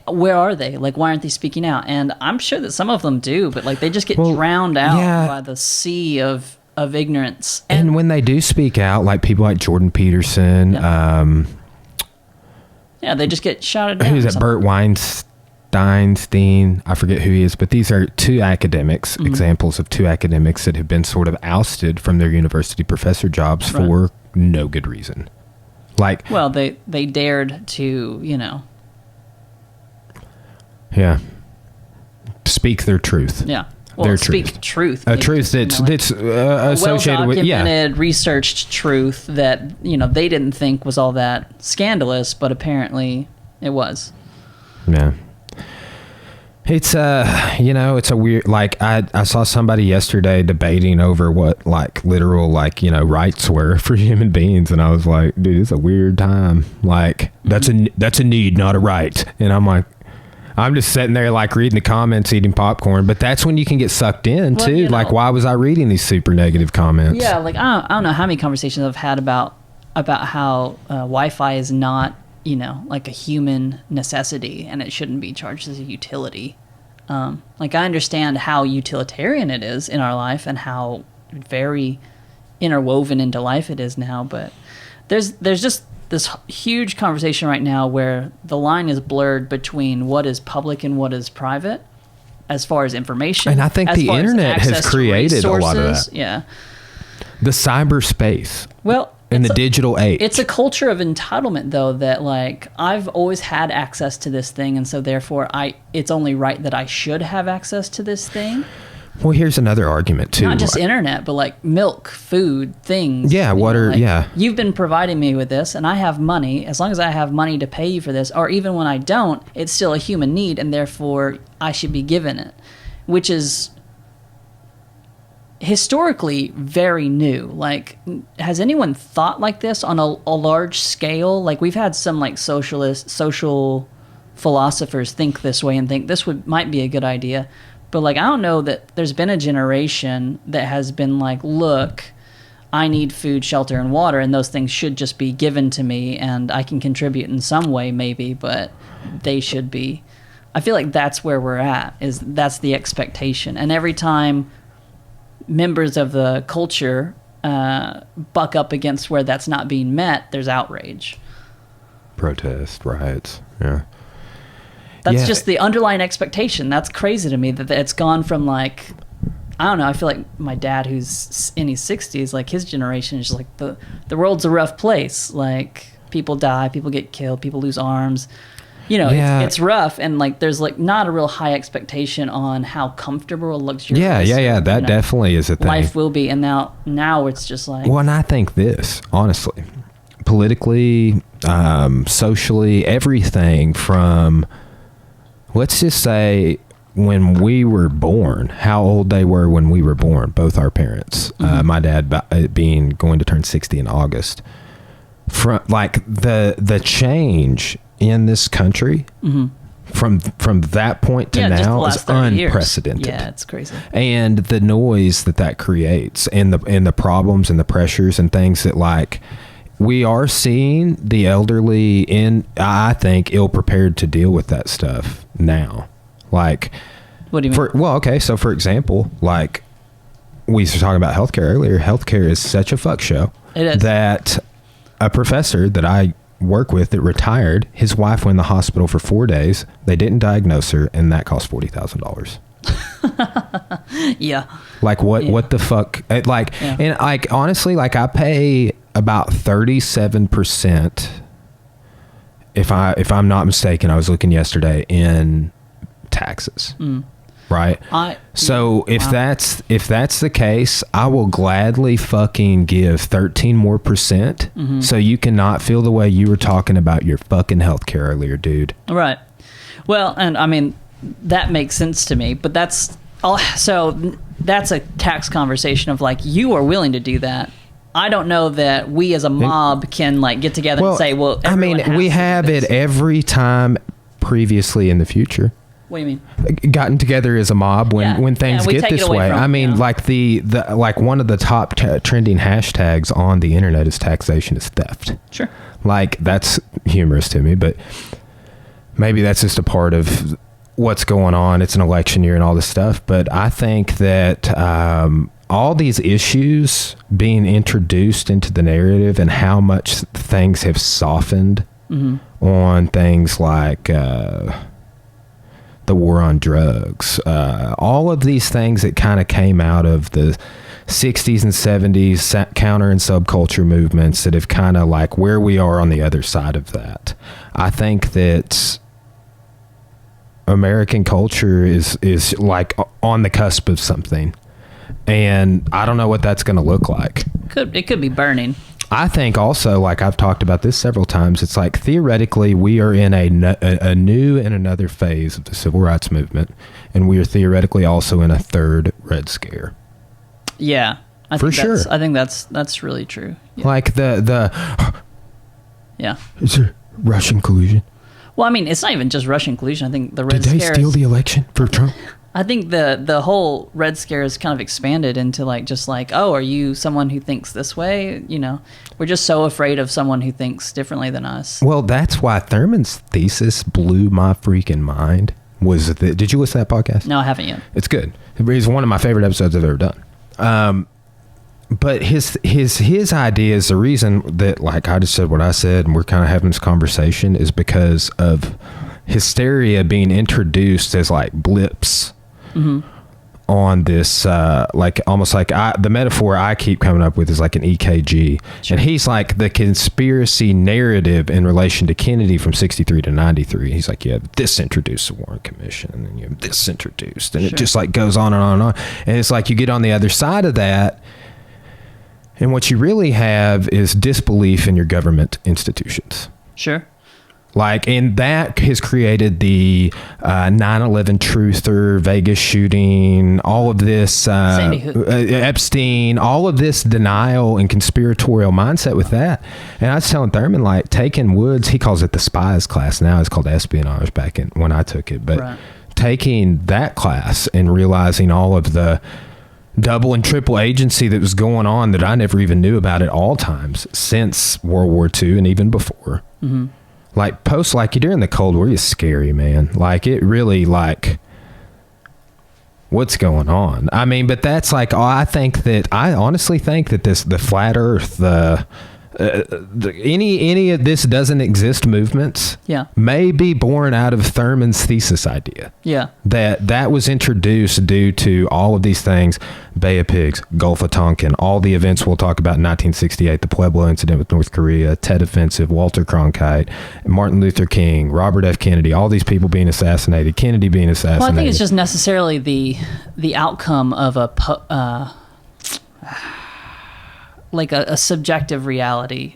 Where are they? Like, why aren't they speaking out? And I'm sure that some of them do, but like they just get drowned out by the sea of ignorance. And when they do speak out, like people like Jordan Peterson, they just get shouted down. Who's that? Bert Weinstein, I forget who he is, but these are two academics, examples of two academics that have been sort of ousted from their university professor jobs for no good reason. Like, well, they dared to, speak their truth. Yeah. Well, speak truth. A truth that's associated with well-documented, researched truth that they didn't think was all that scandalous, but apparently it was. Yeah. It's it's a weird, like I saw somebody yesterday debating over what like literal like rights were for human beings, and I was like, dude, it's a weird time. Like that's a need, not a right. And I'm just sitting there like reading the comments, eating popcorn, but that's when you can get sucked in too. Like, why was I reading these super negative comments? Yeah, like I don't know how many conversations I've had about how Wi-Fi is not like a human necessity, and it shouldn't be charged as a utility. Like, I understand how utilitarian it is in our life and how very interwoven into life it is now, but there's just this huge conversation right now where the line is blurred between what is public and what is private as far as information. And I think the internet has created a lot of that. Yeah. The cyberspace. Well, in the digital age. It's a culture of entitlement, though, that like I've always had access to this thing, and so therefore it's only right that I should have access to this thing. Well, here's another argument too. Not just internet, but like milk, food, things. Yeah, You've been providing me with this, and I have money. As long as I have money to pay you for this, or even when I don't, it's still a human need, and therefore I should be given it, which is historically very new. Like, has anyone thought like this on a large scale? Like, we've had some like social philosophers think this way and think this might be a good idea. But, like, I don't know that there's been a generation that has been like, look, I need food, shelter, and water, and those things should just be given to me, and I can contribute in some way maybe, but they should be. I feel like that's where we're at, that's the expectation. And every time members of the culture buck up against where that's not being met, there's outrage. Protest, riots, yeah. That's just the underlying expectation. That's crazy to me that it's gone from like, I don't know, I feel like my dad who's in his 60s, like his generation is just like the world's a rough place. Like people die, people get killed, people lose arms. You know, it's rough, and like there's like not a real high expectation on how comfortable or luxurious. Yeah. That definitely is a thing. Life will be, and now it's just like. Well, and I think this, honestly, politically, socially, everything from, let's just say, when we were born, how old they were when we were born, both our parents. Mm-hmm. My dad going to turn 60 in August. From like the change in this country, mm-hmm. from that point to now is unprecedented. Yeah, it's crazy. And the noise that creates, and the problems and the pressures and things that, like, we are seeing the elderly I think, ill prepared to deal with that stuff now. Like, what do you mean? So for example, like we were talking about healthcare earlier, healthcare is such a fuck show. It is. That a professor that I work with that retired, his wife went in the hospital for 4 days. They didn't diagnose her, and that cost $40,000. Yeah. Like what the fuck? Like, yeah. And like, honestly, like I pay about 37%. If I'm not mistaken, I was looking yesterday, in taxes. Right. If that's the case, I will gladly fucking give 13 more percent. Mm-hmm. So you cannot feel the way you were talking about your fucking healthcare earlier, dude. Right. Well, and I mean, that makes sense to me, but that's a tax conversation of like, you are willing to do that. I don't know that we as a mob can like get together and say, well, I mean, we have it every time previously in the future. What do you mean? Gotten together as a mob when things get this way. I mean, like the like one of the top trending hashtags on the internet is taxation is theft. Sure. Like, that's humorous to me, but maybe that's just a part of what's going on. It's an election year and all this stuff. But I think that all these issues being introduced into the narrative and how much things have softened mm-hmm. on things like the war on drugs, all of these things that kind of came out of the 60s and 70s counter and subculture movements that have kind of like where we are on the other side of that. I think that American culture is like on the cusp of something, and I don't know what that's going to look like. It could be burning. I think also, like I've talked about this several times, it's like theoretically we are in a new and another phase of the civil rights movement, and we are theoretically also in a third Red Scare. Yeah, I think that's really true. Yeah. Like the yeah. Is there Russian collusion? Well, I mean, it's not even just Russian collusion. I think the Red Scare. Did they steal the election for Trump? I think the whole Red Scare is kind of expanded into like just like, oh, are you someone who thinks this way? You know, we're just so afraid of someone who thinks differently than us. Well, that's why Thurman's thesis blew my freaking mind. Did you listen to that podcast? No, I haven't yet. It's good. It's one of my favorite episodes I've ever done. But his idea is the reason that, like, I just said what I said, and we're kind of having this conversation is because of hysteria being introduced as like blips. Mm-hmm. on this, like almost like the metaphor I keep coming up with is like an EKG. Sure. And he's like the conspiracy narrative in relation to Kennedy from 63 to 93. He's like, you have this introduced the Warren Commission, and then you have this introduced, and sure. It just like goes on and on and on. And it's like you get on the other side of that, and what you really have is disbelief in your government institutions. Sure. Like, and that has created the 9/11 truther, Vegas shooting, all of this, Epstein, all of this denial and conspiratorial mindset with that. And I was telling Thurman, like, taking Woods, he calls it the spies class. Now it's called espionage back in when I took it. But right. Taking that class and realizing all of the double and triple agency that was going on that I never even knew about at all times since World War II and even before. Mm-hmm. Like during the Cold War, it's scary, man. Like it really like what's going on. I mean, but that's like, I honestly think that the flat earth, any of this doesn't exist movements may be born out of Thurman's thesis idea. Yeah. That was introduced due to all of these things, Bay of Pigs, Gulf of Tonkin, all the events we'll talk about in 1968, the Pueblo incident with North Korea, Tet Offensive, Walter Cronkite, Martin Luther King, Robert F. Kennedy, all these people being assassinated, Kennedy being assassinated. Well, I think it's just necessarily the outcome of like a subjective reality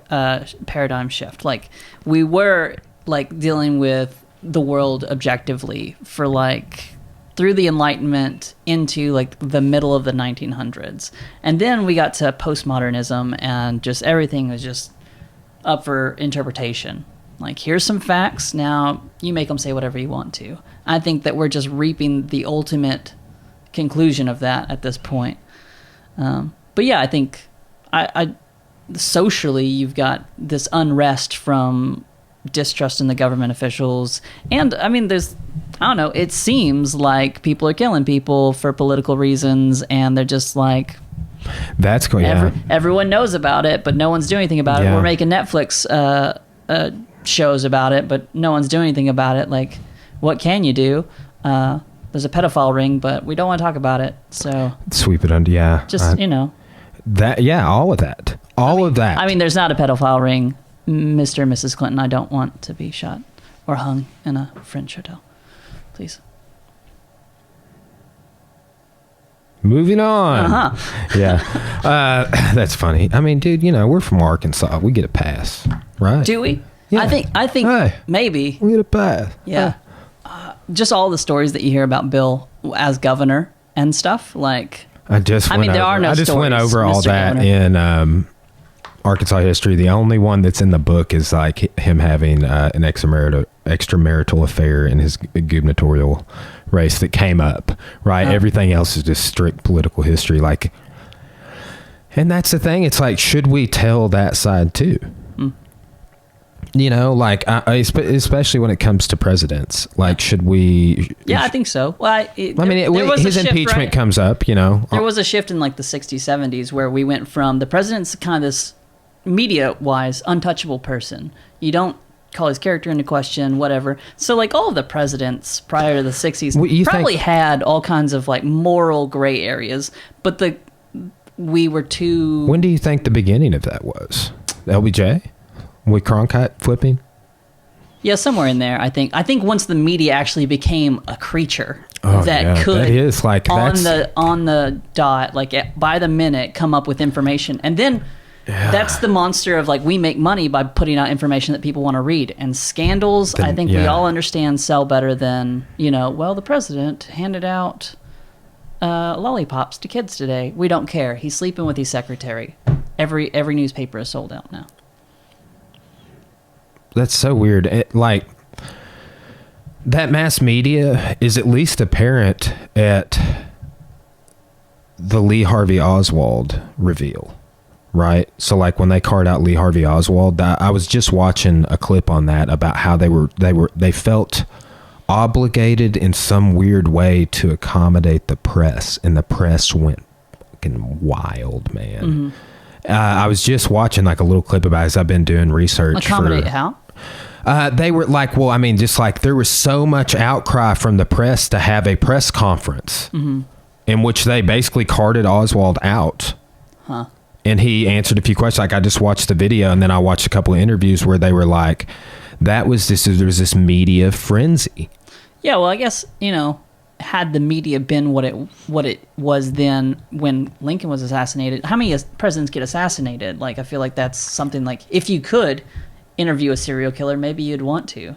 paradigm shift. Like we were like dealing with the world objectively for like through the Enlightenment into like the middle of the 1900s, and then we got to postmodernism and just everything was just up for interpretation. Like here's some facts, now you make them say whatever you want to. I think that we're just reaping the ultimate conclusion of that at this point. But yeah, I think I socially you've got this unrest from distrust in the government officials, and I mean it seems like people are killing people for political reasons, and they're just like that's cool. Everyone knows about it, but no one's doing anything about it. We're making Netflix shows about it, but no one's doing anything about it. Like what can you do? There's a pedophile ring, but we don't want to talk about it, so sweep it under. That all of that. Of that. I mean, there's not a pedophile ring, Mr. and Mrs. Clinton. I don't want to be shot or hung in a French hotel. Please. Moving on. Yeah. That's funny. I mean, dude, we're from Arkansas. We get a pass, right? Do we? Yeah. I think maybe. We get a pass. Yeah. Just all the stories that you hear about Bill as governor and stuff, like... I just went over all that in Arkansas history. The only one that's in the book is like him having an extramarital affair in his gubernatorial race that came up, right? Oh. Everything else is just strict political history. Like, and that's the thing. It's like, should we tell that side too? Like, especially when it comes to presidents, like, should we? Yeah, I think so. Well, his impeachment comes up, There was a shift in like the 60s, 70s where we went from the president's kind of this media-wise untouchable person. You don't call his character into question, whatever. So like all of the presidents prior to the 60s probably had all kinds of like moral gray areas, but we were too... When do you think the beginning of that was? LBJ? With Cronkite flipping? Yeah, somewhere in there, I think. I think once the media actually became a creature could that is like on the dot, like by the minute, come up with information. And then that's the monster of like we make money by putting out information that people want to read. And scandals, I think we all understand sell better than, the president handed out lollipops to kids today. We don't care. He's sleeping with his secretary. Every newspaper is sold out now. That's so weird. Like that mass media is at least apparent at the Lee Harvey Oswald reveal, right? So like when they card out Lee Harvey Oswald, I was just watching a clip on that about how they felt obligated in some weird way to accommodate the press, and the press went fucking wild, man. Mm-hmm. I was just watching like a little clip about it as I've been doing research. Accommodate how? They were like, just like there was so much outcry from the press to have a press conference. Mm-hmm. in which they basically carted Oswald out. Huh. And he answered a few questions. Like, I just watched the video, and then I watched a couple of interviews where they were like, there was this media frenzy. Yeah, well, I guess, had the media been what it was then when Lincoln was assassinated, how many presidents get assassinated? Like, I feel like that's something like, if you could interview a serial killer, maybe you'd want to.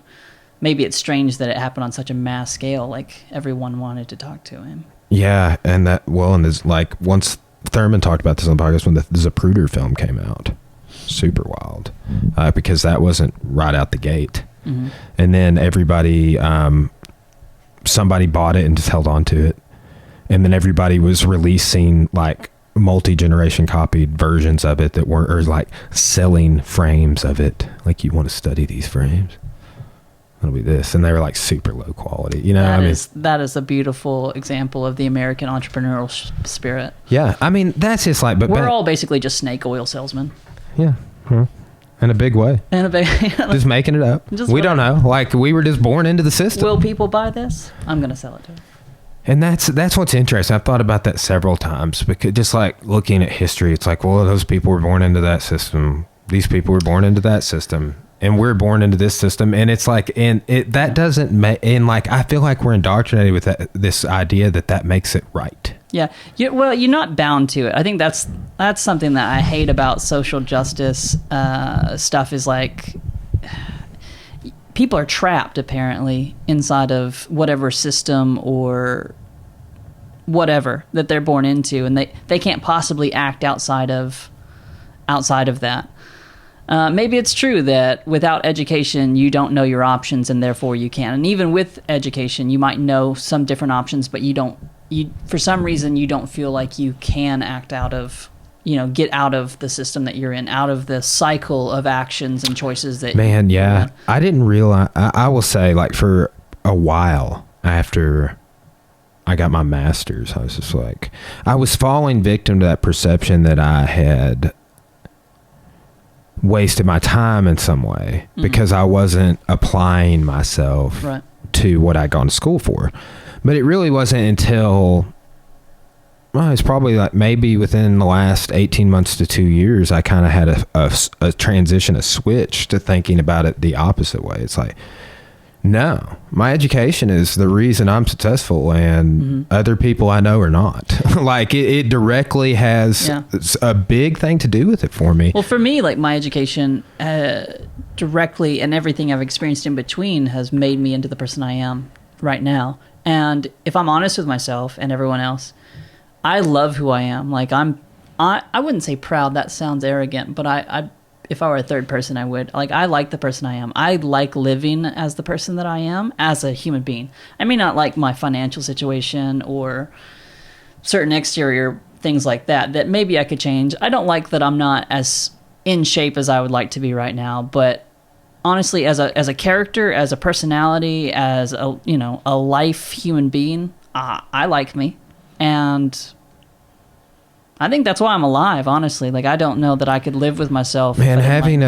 Maybe it's strange that it happened on such a mass scale, like everyone wanted to talk to him. Yeah, and there's like, once Thurman talked about this on the podcast when the Zapruder film came out. Super wild. Because that wasn't right out the gate. Mm-hmm. And then everybody... somebody bought it and just held on to it, and then everybody was releasing like multi-generation copied versions of it that weren't, or like selling frames of it, like, you want to study these frames, it'll be this, and they were like super low quality, that is a beautiful example of the American entrepreneurial spirit. Yeah, I mean, that's just like, but we're all basically just snake oil salesmen. Yeah. In a big way. Just making it up. We don't know. Like, we were just born into the system. Will people buy this? I'm going to sell it to them. And that's what's interesting. I've thought about that several times, because just like looking at history, it's like, well, those people were born into that system. These people were born into that system. And we're born into this system. And it's like, that doesn't make, and like, I feel like we're indoctrinated with this idea that makes it right. Yeah. Well, you're not bound to it. I think that's something that I hate about social justice stuff, is like, people are trapped apparently inside of whatever system or whatever that they're born into, and they can't possibly act outside of that. Maybe it's true that without education, you don't know your options, and therefore you can't. And even with education, you might know some different options, but for some reason, you don't feel like you can act out of, get out of the system that you're in, out of the cycle of actions and choices that yeah. I didn't realize, I will say, like, for a while after I got my master's, I was just like, I was falling victim to that perception that I had wasted my time in some way, because I wasn't applying myself to what I'd gone to school for. But it really wasn't until, it's probably like maybe within the last 18 months to 2 years, I kind of had a transition, a switch to thinking about it the opposite way. It's like, no, my education is the reason I'm successful, and other people I know are not. Like, it directly has a big thing to do with it for me. Well, for me, like, my education directly, and everything I've experienced in between, has made me into the person I am right now. And if I'm honest with myself and everyone else, I love who I am. Like, I wouldn't say proud. That sounds arrogant, but I if I were a third person, I would. Like, I like the person I am. I like living as the person that I am as a human being. I may not like my financial situation or certain exterior things like that maybe I could change. I don't like that I'm not as in shape as I would like to be right now, but honestly, as a character, as a personality, as a life human being, I like me, and I think that's why I'm alive. Honestly, like, I don't know that I could live with myself. Man, having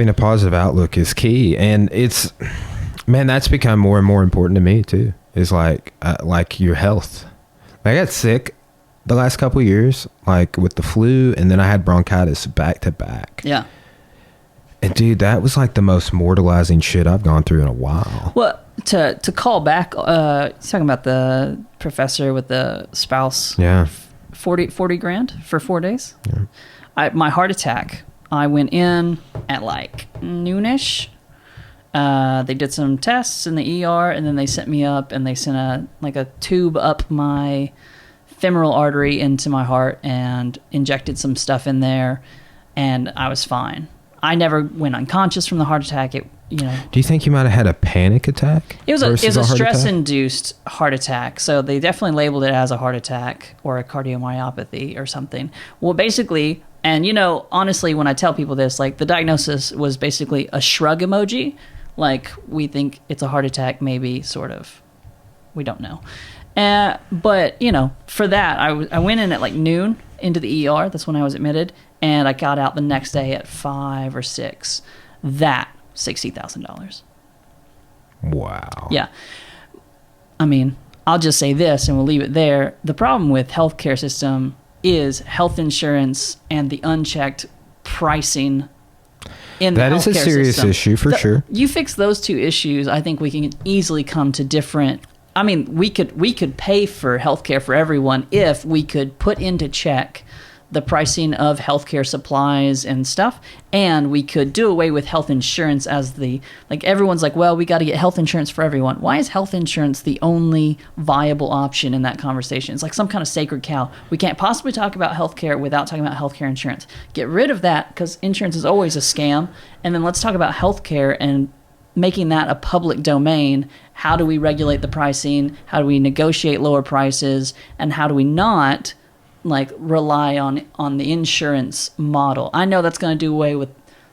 a positive outlook is key, and that's become more and more important to me too. Is like your health. I got sick the last couple of years, like with the flu, and then I had bronchitis back to back. Yeah. And dude, that was like the most mortalizing shit I've gone through in a while. Well, to call back, talking about the professor with the spouse. Yeah. 40 grand for 4 days. Yeah. My heart attack, I went in at like noonish. They did some tests in the ER, and then they sent me up, and they sent a tube up my femoral artery into my heart and injected some stuff in there, and I was fine. I never went unconscious from the heart attack. Do you think you might have had a panic attack? It was a stress-induced heart attack. So they definitely labeled it as a heart attack or a cardiomyopathy or something. Well, basically, and honestly, when I tell people this, like, the diagnosis was basically a shrug emoji. Like, we think it's a heart attack, maybe, sort of. We don't know. But, for that, I went in at like noon into the ER. That's when I was admitted. And I got out the next day at 5 or 6. That, $60,000. Wow. Yeah. I mean, I'll just say this and we'll leave it there. The problem with healthcare system is health insurance and the unchecked pricing in the That is a healthcare serious system. issue for sure. You fix those two issues, I think we can easily come to different. I mean, we could pay for healthcare for everyone if we could put into check the pricing of healthcare supplies and stuff, and we could do away with health insurance as the, like, everyone's like, well, we got to get health insurance for everyone. Why is health insurance the only viable option in that conversation? It's like some kind of sacred cow. We can't possibly talk about healthcare without talking about healthcare insurance. Get rid of that, because insurance is always a scam, and then let's talk about healthcare and making that a public domain. How do we regulate the pricing? How do we negotiate lower prices? And how do we not like rely on the insurance model? I know that's going to do away with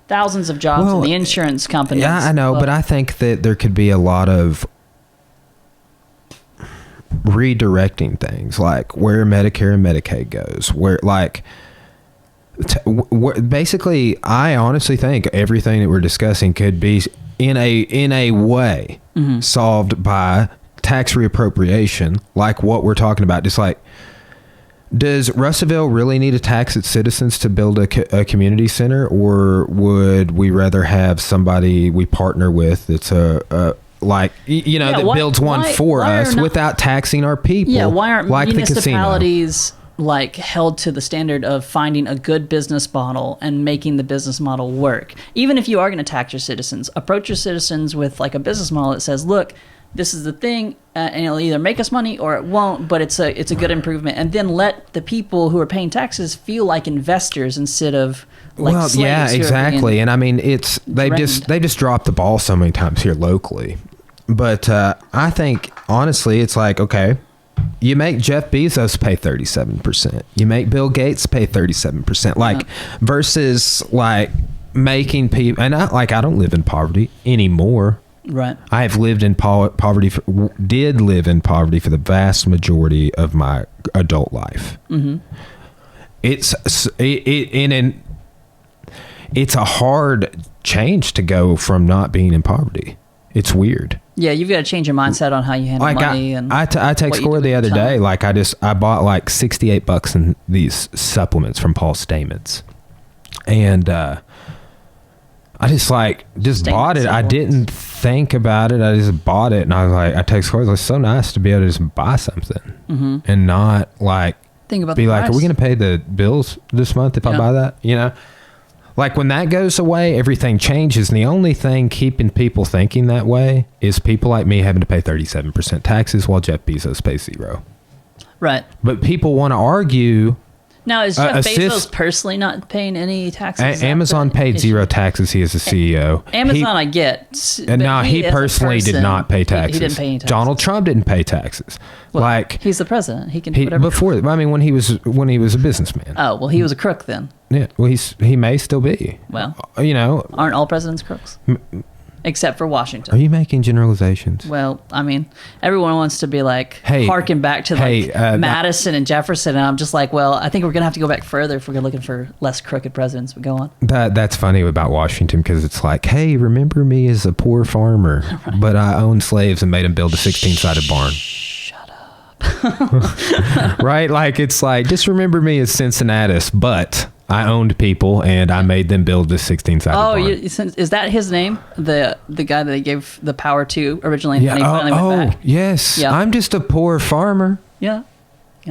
thousands of jobs in the insurance companies. Yeah, I know, but I think that there could be a lot of redirecting things, like where Medicare and Medicaid goes, where like basically, I honestly think everything that we're discussing could be in a way solved by tax reappropriation, like what we're talking about. Just like, does Russellville really need to tax its citizens to build a community center, or would we rather have somebody we partner with that's that builds one for us without taxing our people? Yeah, why aren't like municipalities like held to the standard of finding a good business model and making the business model work? Even if you are going to tax your citizens, approach your citizens with like a business model that says, look, this is the thing, and it'll either make us money or it won't, but it's a good improvement. And then let the people who are paying taxes feel like investors instead of like slaves. Yeah, exactly. And I mean, they just dropped the ball so many times here locally. But I think honestly, it's like, okay, you make Jeff Bezos pay 37%. You make Bill Gates pay 37%. Like versus like making people, and I don't live in poverty anymore. Right. I have lived in poverty. Did live in poverty for the vast majority of my adult life. Mm-hmm. It's a hard change to go from not being in poverty. It's weird. Yeah, you've got to change your mindset on how you handle money. I text Cora the other day. Like I bought like $68 in these supplements from Paul Stamets, and I just bought it. I didn't think about it. I just bought it, and I was like, I text Cora. It's so nice to be able to just buy something and not like think about be the like, price. Are we going to pay the bills this month if I buy that? You know. Like when that goes away, everything changes. And the only thing keeping people thinking that way is people like me having to pay 37% taxes while Jeff Bezos pays 0. Right. But people want to argue. Now, is Jeff Bezos personally not paying any taxes? Amazon paid 0 taxes. He is a CEO. Amazon, I get. And now he personally did not pay taxes. He didn't pay any taxes. Donald Trump didn't pay taxes. Well, like he's the president. He can do whatever. I mean, when he was a businessman. Oh, well, he was a crook then. Yeah, well, he may still be. Well, aren't all presidents crooks? Except for Washington. Are you making generalizations? Well, I mean, everyone wants to be like, harken back to Madison and Jefferson, and I'm just like, well, I think we're gonna have to go back further if we're looking for less crooked presidents. But go on. That's funny about Washington, because it's like, hey, remember me as a poor farmer, right, but I owned slaves and made them build a 16-sided barn. Shut up. Right? Like, it's like, just remember me as Cincinnatus, but I owned people and I made them build this 16-sided barn. Is that his name? The guy that they gave the power to originally, and then he finally went back? Yes. Yeah. I'm just a poor farmer. Yeah.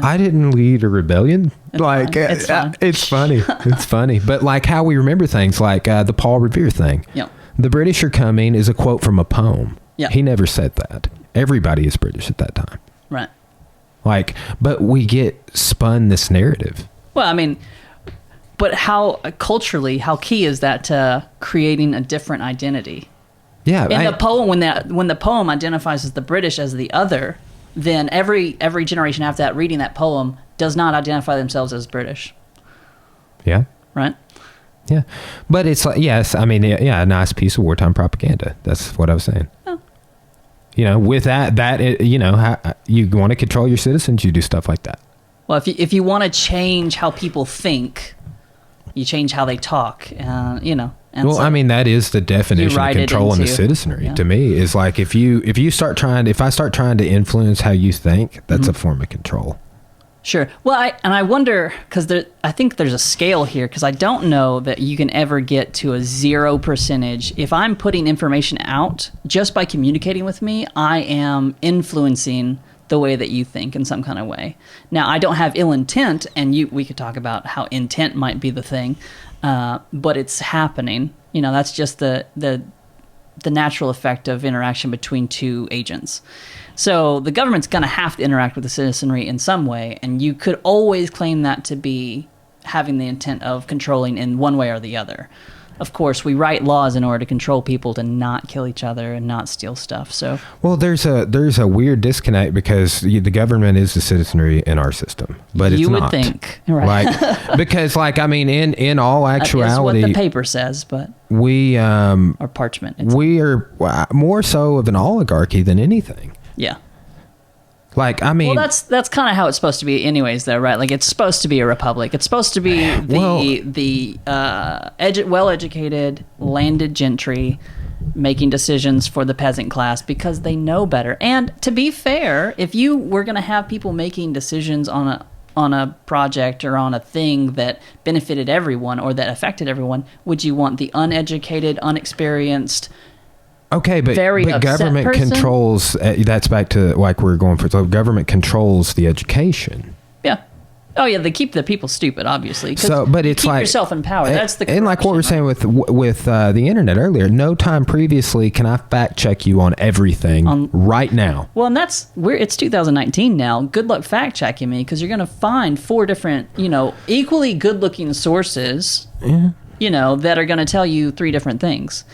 I didn't lead a rebellion. It's fine. It's funny. It's funny. But like how we remember things, like the Paul Revere thing. Yeah. The British are coming is a quote from a poem. Yeah. He never said that. Everybody is British at that time. Right. Like, but we get spun this narrative. Well, I mean, but how culturally, how key is that to creating a different identity? Yeah. In the poem, when the poem identifies as the British as the other, then every generation after that reading that poem does not identify themselves as British. Yeah. Right. Yeah, but it's like, yes, I mean, yeah, a nice piece of wartime propaganda. That's what I was saying. Oh. With that, you want to control your citizens, you do stuff like that. Well, if you want to change how people think, you change how they talk. And well, so I mean, that is the definition of control in the citizenry to me. Is like if I start trying to influence how you think, that's a form of control. Sure. Well, I wonder, because I think there's a scale here, because I don't know that you can ever get to a 0%. If I'm putting information out just by communicating with me, I am influencing the way that you think in some kind of way. Now, I don't have ill intent, and we could talk about how intent might be the thing, but it's happening. That's just the natural effect of interaction between two agents. So the government's going to have to interact with the citizenry in some way, and you could always claim that to be having the intent of controlling in one way or the other. Of course, we write laws in order to control people to not kill each other and not steal stuff. So, well, there's a weird disconnect because the government is the citizenry in our system, but it's not. You would think, right? Because, I mean, in all actuality, that's what the paper says, but we or parchment. We are more so of an oligarchy than anything. Yeah. I mean... Well, that's kind of how it's supposed to be anyways, though, right? It's supposed to be a republic. It's supposed to be the well-educated, landed gentry making decisions for the peasant class because they know better. And to be fair, if you were going to have people making decisions on a project or on a thing that benefited everyone or that affected everyone, would you want the uneducated, unexperienced... Okay, but government controls. That's back to we're going for. So government controls the education. Yeah. Oh yeah, they keep the people stupid, obviously. So, but it's keep yourself in power. That's the and what we're saying with the internet earlier. No time previously can I fact check you on everything right now. Well, and it's 2019 now. Good luck fact checking me because you're going to find 4 different, equally good looking sources. Yeah. That are going to tell you 3 different things.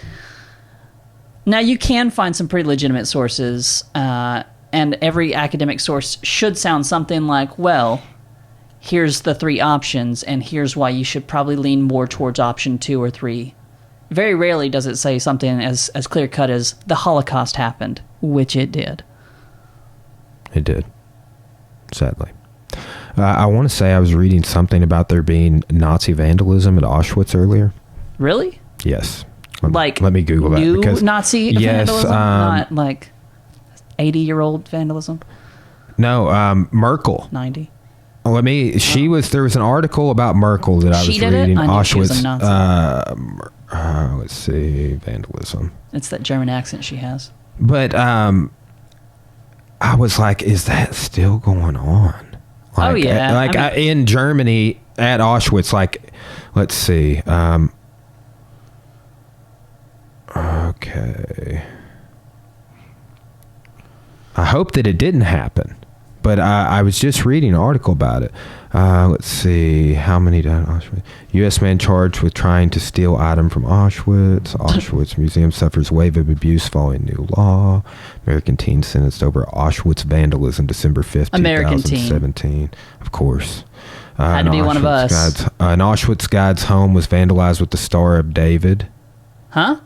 Now, you can find some pretty legitimate sources, and every academic source should sound something like, well, here's the 3 options, and here's why you should probably lean more towards option 2 or 3. Very rarely does it say something as clear-cut as the Holocaust happened, which it did. It did, sadly. I want to say I was reading something about there being Nazi vandalism at Auschwitz earlier. Really? Yes. Let me Google that. New Nazi vandalism? Not 80-year-old vandalism? No, Merkel. 90. There was an article about Merkel that I was reading. I knew she was a Nazi. Let's see, vandalism. It's that German accent she has. But I was like, is that still going on? Oh, yeah. In Germany at Auschwitz, let's see. Okay. I hope that it didn't happen, but I was just reading an article about it. Let's see. How many died in Auschwitz? U.S. man charged with trying to steal item from Auschwitz. Auschwitz Museum suffers wave of abuse following new law. American teen sentenced over Auschwitz vandalism December 5th, 2017. Of course. Had to be one of us. An Auschwitz guide's home was vandalized with the Star of David. Huh?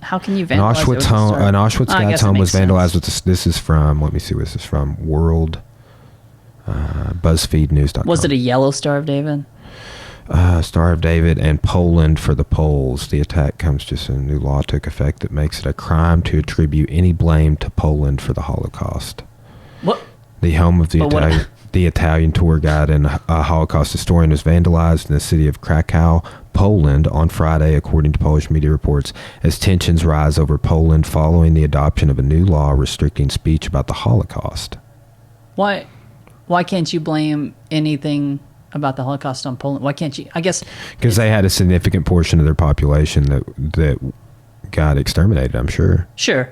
How can you vandalize an Auschwitz guide's home was vandalized with this is from, let me see what this is from, World, BuzzFeed.News.com. Was it a yellow Star of David? Star of David and Poland for the Poles. The attack comes just as a new law took effect that makes it a crime to attribute any blame to Poland for the Holocaust. What? The home of the Italian tour guide and a Holocaust historian was vandalized in the city of Krakow, Poland on Friday, according to Polish media reports, as tensions rise over Poland following the adoption of a new law restricting speech about the Holocaust. Why can't you blame anything about the Holocaust on Poland? Why can't you? I guess because they had a significant portion of their population that got exterminated, I'm sure. Sure.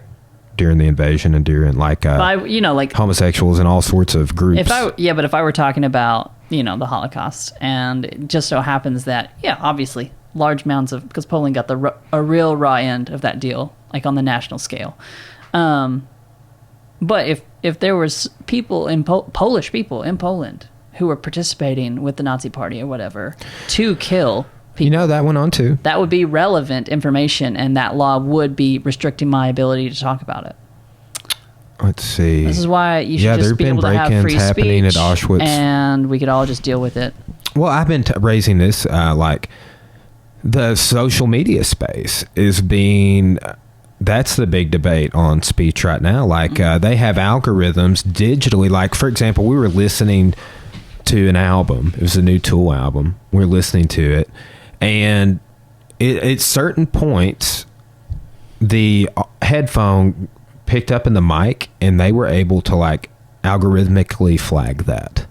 During the invasion and during homosexuals and all sorts of groups. But if I were talking about, the Holocaust, and it just so happens that, obviously large amounts because Poland got a real raw end of that deal, on the national scale. But if there was people Polish people in Poland who were participating with the Nazi party or whatever to kill people, that went on too. That would be relevant information, and that law would be restricting my ability to talk about it. Let's see. This is why you should just be able to have free happening speech, at Auschwitz, and we could all just deal with it. Well, I've been raising this the social media space that's the big debate on speech right now. Like, they have algorithms digitally. Like, for example, we were listening to an album. It was a new Tool album. We're listening to it. And at certain points, the headphone picked up in the mic, and they were able to, like, algorithmically flag that.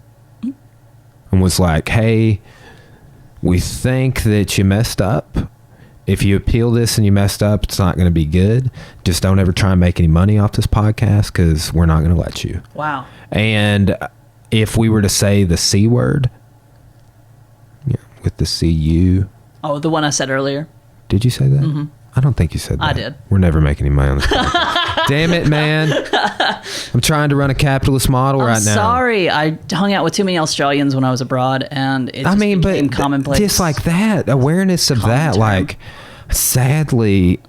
And was like, hey, we think that you messed up. If you appeal this and you messed up, it's not going to be good. Just don't ever try and make any money off this podcast, because we're not going to let you. Wow. And if we were to say the C word, with the CU. Oh, the one I said earlier. Did you say that? Mm-hmm. I don't think you said that. I did. We're never making any money on this podcast. Damn it, man. I'm trying to run a capitalist model right now. Sorry. I hung out with too many Australians when I was abroad, and it just became commonplace. Just like that, awareness of that, like, sadly,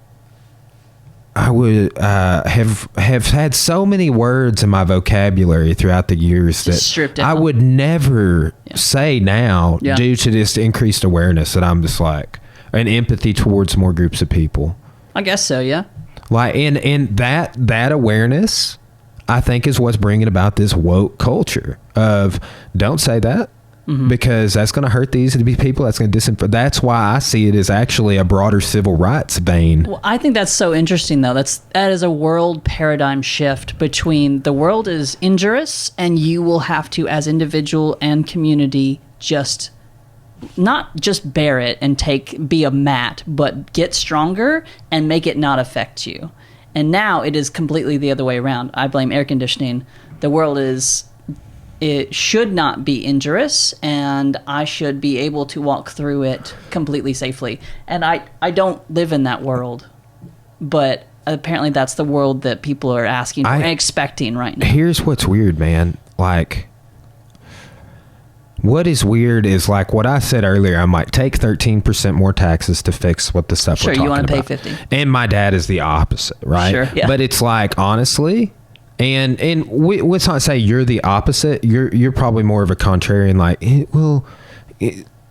I would have had so many words in my vocabulary throughout the years that I would never say now due to this increased awareness that I'm just like, and empathy towards more groups of people. I guess so, yeah. Like, and that awareness, I think, is what's bringing about this woke culture of don't say that. Mm-hmm. Because that's going to hurt these people. That's going to disinfect. That's why I see it as actually a broader civil rights vein. Well, I think that's so interesting, though. That is a world paradigm shift between the world is injurious, and you will have to, as individual and community, just not just bear it and be a mat, but get stronger and make it not affect you. And now it is completely the other way around. I blame air conditioning. The world it should not be injurious, and I should be able to walk through it completely safely. And I don't live in that world, but apparently that's the world that people are asking for and expecting right now. Here's what's weird, man. Like, what is weird is, like what I said earlier, I might take 13% more taxes to fix what the stuff we're talking about. Sure, you want to pay 50. And my dad is the opposite, right? Sure, yeah. But it's like, honestly... And let's not say you're the opposite. You're probably more of a contrarian, like,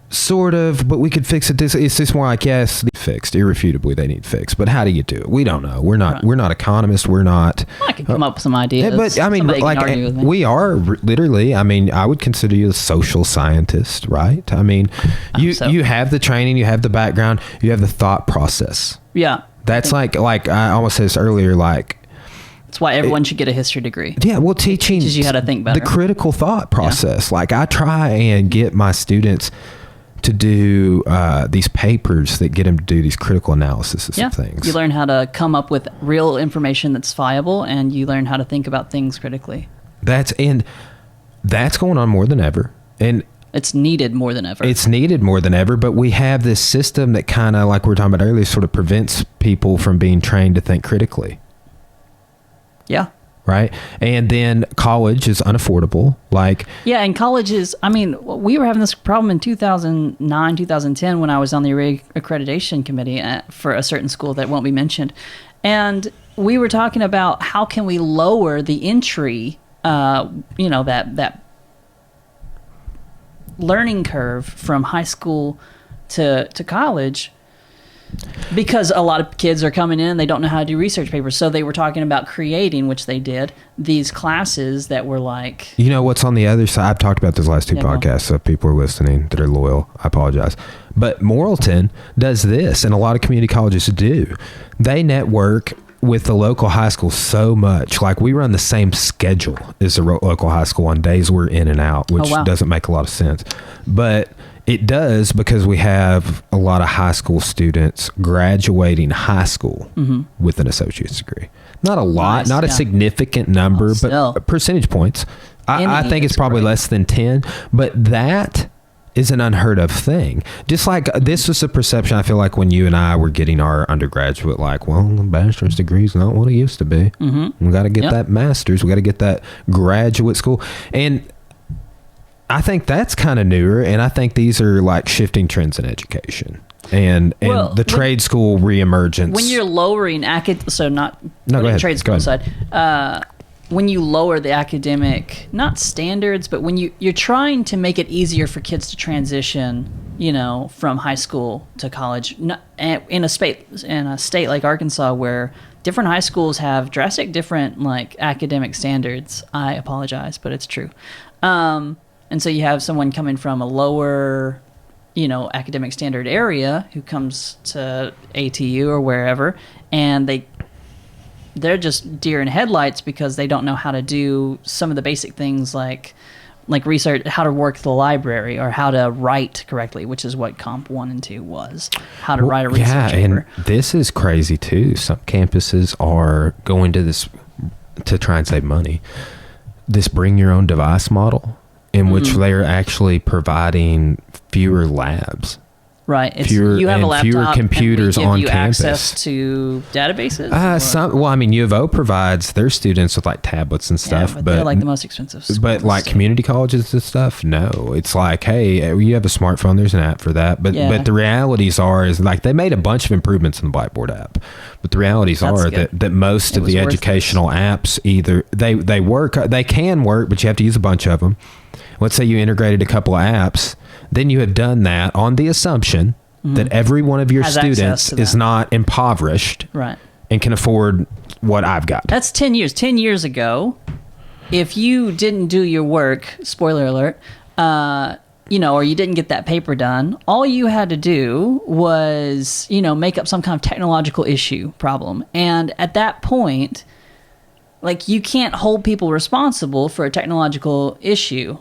sort of, but we could fix it. It's just more like, yes, fixed. Irrefutably, they need fixed. But how do you do it? We don't know. We're not economists. We're not. I can come up with some ideas. But I mean, like, we are literally. I mean, I would consider you a social scientist, right? I mean, you have the training, you have the background, you have the thought process. Yeah. That's like I almost said this earlier, like. That's why everyone should get a history degree. Yeah, well, teaching teaches you how to think better. The critical thought process. Yeah. Like, I try and get my students to do these papers that get them to do these critical analysis of things. You learn how to come up with real information that's viable, and you learn how to think about things critically. That's going on more than ever. And it's needed more than ever. It's needed more than ever, but we have this system that kind of, like we were talking about earlier, sort of prevents people from being trained to think critically. Yeah. Right. And then college is unaffordable. Like, yeah. And college is, I mean, we were having this problem in 2009, 2010 when I was on the accreditation committee for a certain school that won't be mentioned. And we were talking about how can we lower the entry, that learning curve from high school to college. Because a lot of kids are coming in and they don't know how to do research papers. So they were talking about creating, which they did, these classes that were like... You know what's on the other side? I've talked about this last two podcasts, so if people are listening that are loyal, I apologize. But Morrilton does this, and a lot of community colleges do. They network with the local high school so much. Like, we run the same schedule as the local high school on days we're in and out, which doesn't make a lot of sense. But... it does, because we have a lot of high school students graduating high school with an associate's degree. Not a lot, not a significant number, but percentage points. I think it's probably less than 10, but that is an unheard of thing. Just like this was a perception, I feel like, when you and I were getting our undergraduate, like, well, the bachelor's degree is not what it used to be. Mm-hmm. We got to get that master's. We got to get that graduate school. And I think that's kind of newer, and I think these are like shifting trends in education and the trade school reemergence. When you're lowering trade school side, when you lower the academic, not standards, but when you're trying to make it easier for kids to transition from high school to college. In a state like Arkansas, where different high schools have drastic different like academic standards. I apologize, but it's true. And so you have someone coming from a lower, academic standard area who comes to ATU or wherever, and they're just deer in headlights because they don't know how to do some of the basic things like research, how to work the library, or how to write correctly, which is what Comp 1 and 2 was, how to write a research paper. And this is crazy too. Some campuses are going to this to try and save money. This bring your own device model, in which they're actually providing fewer labs. Right. You have a laptop, fewer computers and we give on you campus. Access to databases? U of O provides their students with like tablets and stuff, but they're like the most expensive schools. But like community colleges and stuff, no. It's like, hey, you have a smartphone, there's an app for that. But the realities is like they made a bunch of improvements in the Blackboard app. But the realities that most of the educational apps either they work, they can work, but you have to use a bunch of them. Let's say you integrated a couple of apps, then you have done that on the assumption that every one of your students is not impoverished, right, and can afford what I've got. That's 10 years. 10 years ago, if you didn't do your work, spoiler alert, or you didn't get that paper done, all you had to do was, make up some kind of technological issue problem. And at that point, like, you can't hold people responsible for a technological issue,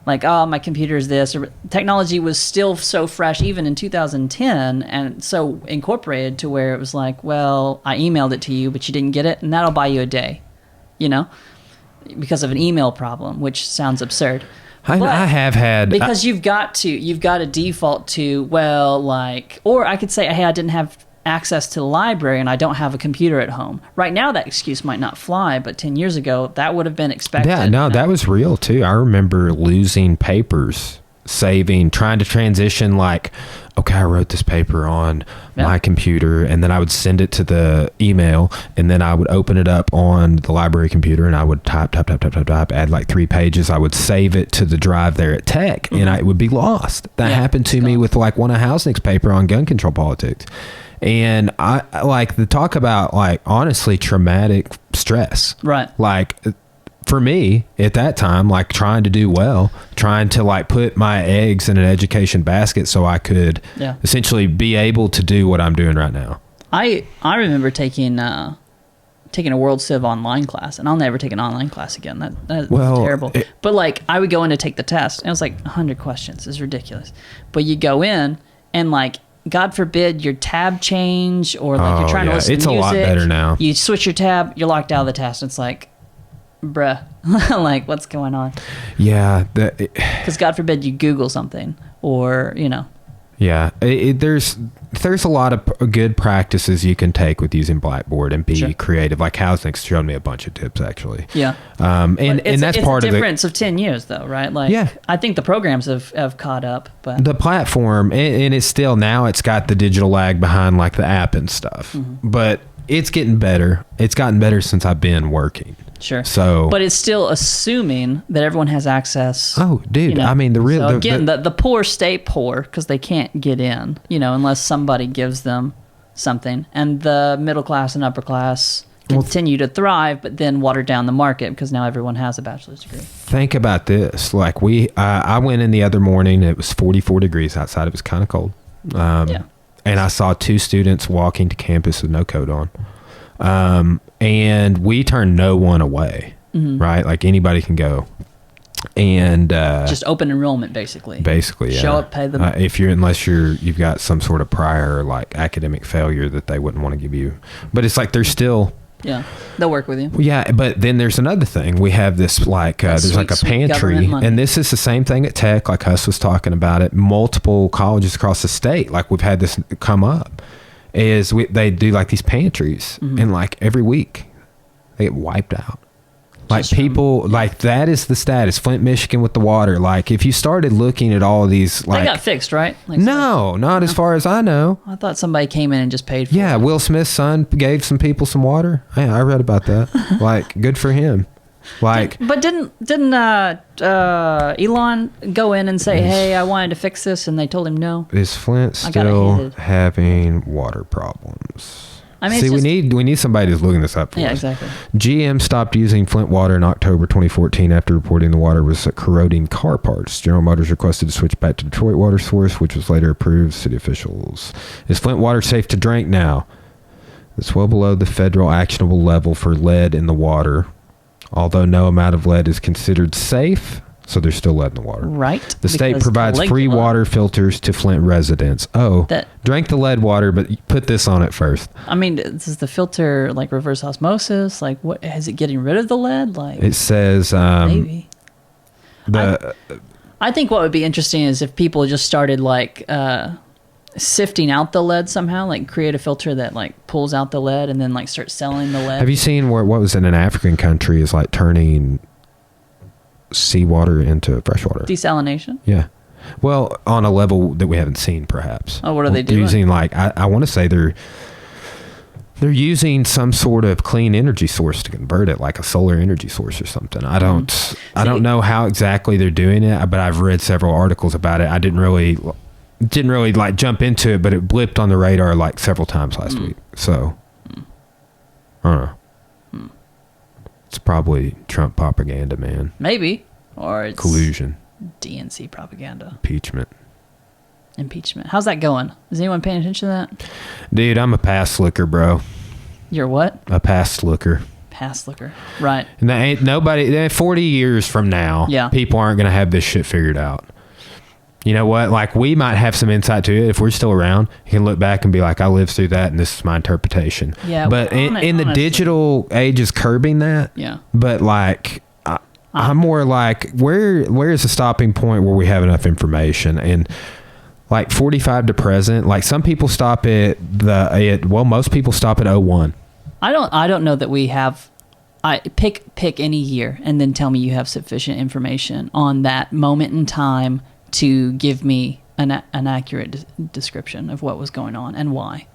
like, oh, my computer is this, or technology was still so fresh even in 2010 and so incorporated to where it was like, well, I emailed it to you, but you didn't get it, and that'll buy you a day, because of an email problem, which sounds absurd. I have had... Because you've got to default to, well, like, or I could say, hey, I didn't have access to the library and I don't have a computer at home. Right now that excuse might not fly, but 10 years ago that would have been expected. Yeah, no, that was real too. I remember losing papers, trying to transition, like, okay, I wrote this paper on my computer, and then I would send it to the email, and then I would open it up on the library computer, and I would type, add like 3 pages. I would save it to the drive there at Tech, and it would be lost. That happened to me with like one of Hausnick's paper on gun control politics. And I like the talk about, like, honestly, traumatic stress. Right. Like, for me at that time, like, trying to do well, trying to like put my eggs in an education basket so I could essentially be able to do what I'm doing right now. I remember taking a World Civ online class, and I'll never take an online class again. That was terrible. But like, I would go in to take the test, and it was like 100 questions. It's ridiculous. But you go in and, like, God forbid your tab change, or like you're trying to listen to music. It's a lot better now. You switch your tab, you're locked out of the test. It's like, bruh, like, what's going on? Yeah. Because God forbid you Google something, or, Yeah. There's a lot of good practices you can take with using Blackboard and be creative. Like, Hausnick's shown me a bunch of tips, actually. Yeah. And that's part of the difference of 10 years, though, right? Like, I think the programs have caught up, but the platform, and it's still, now it's got the digital lag behind like the app and stuff, but it's getting better. It's gotten better since I've been working. Sure. So, but it's still assuming that everyone has access. Oh, dude. I mean, the poor stay poor because they can't get in, unless somebody gives them something. And the middle class and upper class continue to thrive, but then water down the market because now everyone has a bachelor's degree. Think about this. Like, I went in the other morning. It was 44 degrees outside. It was kind of cold. And I saw 2 students walking to campus with no coat on. And we turn no one away, right? Like, anybody can go. And just open enrollment, basically. Basically, yeah. Show up, pay them. Unless you've got some sort of prior, like, academic failure that they wouldn't want to give you. But it's like, there's still... Yeah, they'll work with you. Yeah, but then there's another thing. We have this, like, there's like a pantry, and this is the same thing at Tech, like Huss was talking about it. Multiple colleges across the state, like, we've had this come up. They do like these pantries, and like every week they get wiped out. Like, people, like, that is the status. Flint, Michigan with the water. Like, if you started looking at all of these, like, they got fixed, right? Like, not as far as I know. I thought somebody came in and just paid for it. Will Smith's son gave some people some water. Yeah, I read about that. Like, good for him. Like, but didn't Elon go in and say, "Hey, I wanted to fix this," and they told him no? Is Flint still having water problems? I mean, see, we need somebody who's looking this up for us. Yeah, exactly. GM stopped using Flint water in October 2014 after reporting the water was corroding car parts. General Motors requested to switch back to Detroit water source, which was later approved. City officials. Is Flint water safe to drink now? It's well below the federal actionable level for lead in the water. Although no amount of lead is considered safe, so there's still lead in the water. Right. The state provides free water filters to Flint residents. Drink the lead water, but put this on it first. I mean, does the filter like reverse osmosis? Like, what is it getting rid of the lead? Like, it says maybe. I think what would be interesting is if people just started like sifting out the lead somehow, like create a filter that like pulls out the lead and then like start selling the lead. Have you seen what was in an African country is like turning seawater into freshwater? Desalination? Yeah. Well, on a level that we haven't seen, perhaps. Oh, what are they doing? Using like, I want to say they're using some sort of clean energy source to convert it, like a solar energy source or something. I don't know how exactly they're doing it, but I've read several articles about it. I didn't really like jump into it, but it blipped on the radar like several times last week. So, I don't know. It's probably Trump propaganda, man. Maybe. Or it's collusion. DNC propaganda. Impeachment. How's that going? Is anyone paying attention to that? Dude, I'm a pass looker, bro. You're what? A pass looker. Pass looker. Right. And there ain't nobody, 40 years from now, people aren't going to have this shit figured out. You know what? Like, we might have some insight to it. If we're still around, you can look back and be like, I lived through that, and this is my interpretation. Yeah. But in the digital age is curbing that. Yeah. But, like, I'm more like, where is the stopping point where we have enough information? And, like, 45 to present, like, some people stop at most people stop at 01. I don't know that we have... pick any year and then tell me you have sufficient information on that moment in time to give me an accurate description of what was going on and why.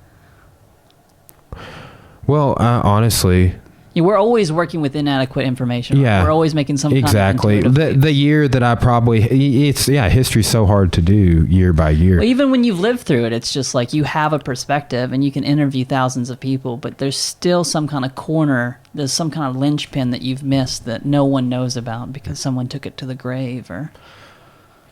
Well, honestly, we're always working with inadequate information. Yeah, we're always making some exactly. Kind of the year that I history's so hard to do year by year. Well, even when you've lived through it, it's just like you have a perspective and you can interview thousands of people, but there's still some kind of corner. There's some kind of linchpin that you've missed that no one knows about because someone took it to the grave or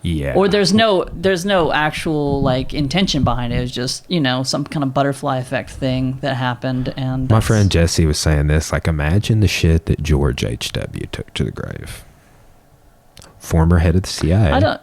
there's no actual like intention behind it. It was just, some kind of butterfly effect thing that happened. And my friend Jesse was saying this, like, imagine the shit that George H.W. took to the grave. Former head of the CIA.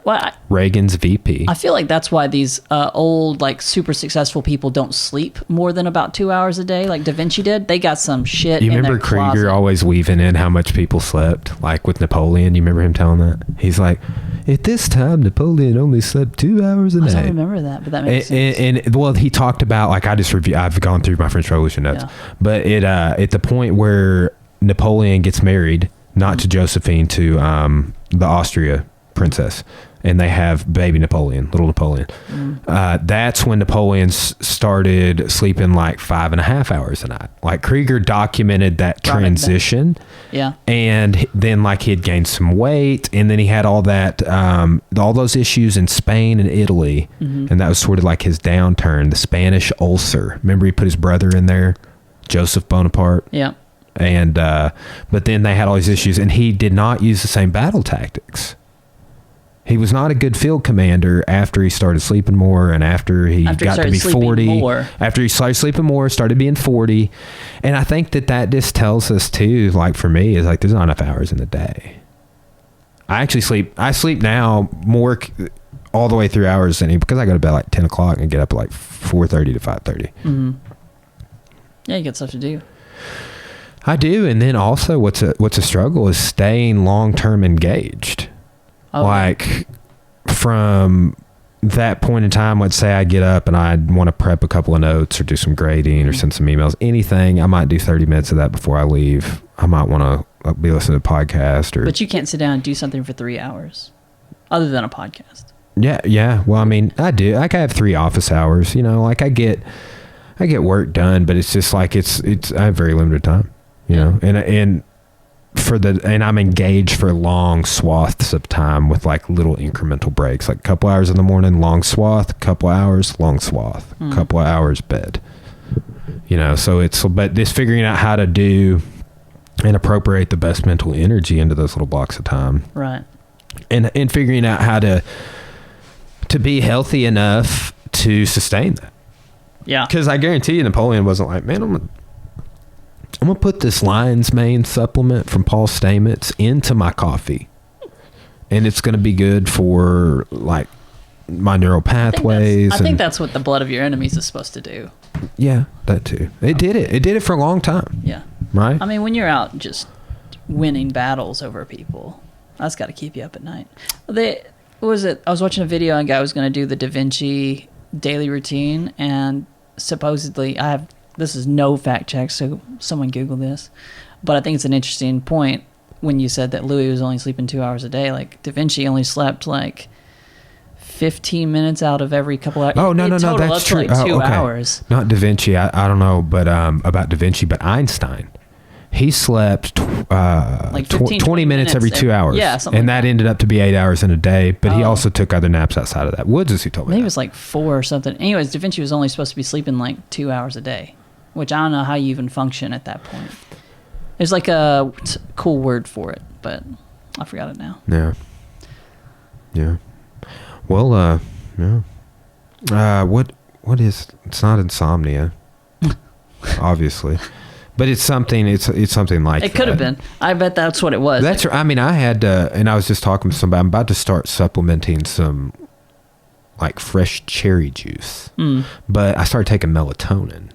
Reagan's VP. I feel like that's why these old, like, super successful people don't sleep more than about 2 hours a day, like Da Vinci did. They got some shit. You remember Krieger always weaving in how much people slept, like with Napoleon? You remember him telling that? He's like, at this time, Napoleon only slept 2 hours a night. I don't remember that, but that makes sense. And well, he talked about, like, I've gone through my French Revolution notes, but at the point where Napoleon gets married, not to Josephine, to the Austria princess, and they have baby Napoleon, little Napoleon. That's when Napoleon started sleeping like 5.5 hours a night. Like, Krieger documented that transition. Yeah. And then, like, he had gained some weight, and then he had all that, all those issues in Spain and Italy. And that was sort of like his downturn, the Spanish ulcer. Remember, he put his brother in there, Joseph Bonaparte. Yeah. And but then they had all these issues, and he did not use the same battle tactics. He was not a good field commander after he started sleeping more, and after he got to be 40. After he started sleeping more, started being 40. And I think that just tells us too, like, for me, is like, there's not enough hours in the day. I sleep now more all the way through hours because I go to bed like 10 o'clock and get up at like 4:30 to 5:30. Yeah, you got stuff to do. I do. And then also what's a struggle is staying long-term engaged. Like, from that point in time, let's say I get up and I want to prep a couple of notes or do some grading or send some emails, anything, I might do 30 minutes of that before I leave. I might want to be listening to a podcast. But you can't sit down and do something for 3 hours other than a podcast. Yeah. Well, I mean, I do. Like, I have 3 office hours, like I get work done, but it's just like, I have very limited time, and and I'm engaged for long swaths of time with like little incremental breaks, like a couple hours in the morning, long swath, couple hours, long swath, couple of hours, bed. So but this figuring out how to do and appropriate the best mental energy into those little blocks of time. Right. And figuring out how to be healthy enough to sustain that. Yeah. Because I guarantee you Napoleon wasn't like, man, I'm gonna put this lion's mane supplement from Paul Stamets into my coffee, and it's gonna be good for like my neural pathways. I think that's what the blood of your enemies is supposed to do. Yeah, that too. It did it for a long time. Yeah. Right. I mean, when you're out just winning battles over people, that's got to keep you up at night. I was watching a video on a guy who was going to do the Da Vinci daily routine, and supposedly this is no fact check, so someone Google this, but I think it's an interesting point when you said that Louis was only sleeping 2 hours a day. Like Da Vinci only slept like 15 minutes out of every couple hours. Oh, no, that's true. Like 2 hours. Not Da Vinci. I don't know, but about Da Vinci, but Einstein. He slept like 20 minutes every 2 hours. Yeah, something and like that ended up to be 8 hours in a day, but he also took other naps outside of that. Woods, as he told me. Maybe it was like 4 or something. Anyways, Da Vinci was only supposed to be sleeping like 2 hours a day, which I don't know how you even function at that point. There's like a cool word for it, but I forgot it now. Yeah. Yeah. Well, yeah. What is, it's not insomnia, obviously. But it's something. It's something like it could have been. I bet that's what it was. That's. I mean, I had, and I was just talking to somebody. I'm about to start supplementing some, like fresh cherry juice. But I started taking melatonin,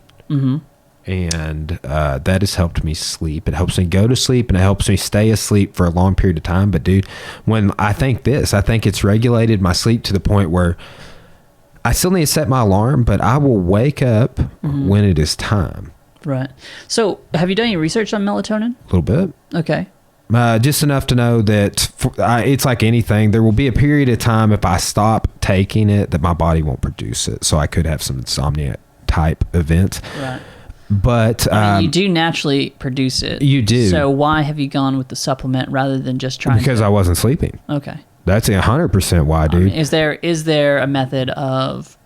and that has helped me sleep. It helps me go to sleep, and it helps me stay asleep for a long period of time. But dude, when I think it's regulated my sleep to the point where I still need to set my alarm, but I will wake up when it is time. Right. So, have you done any research on melatonin? A little bit. Okay. Just enough to know that it's like anything. There will be a period of time if I stop taking it that my body won't produce it. So I could have some insomnia type events. Right. But you do naturally produce it. You do. So why have you gone with the supplement rather than just trying? Because I wasn't sleeping. Okay. That's 100% why, dude. Is there a method of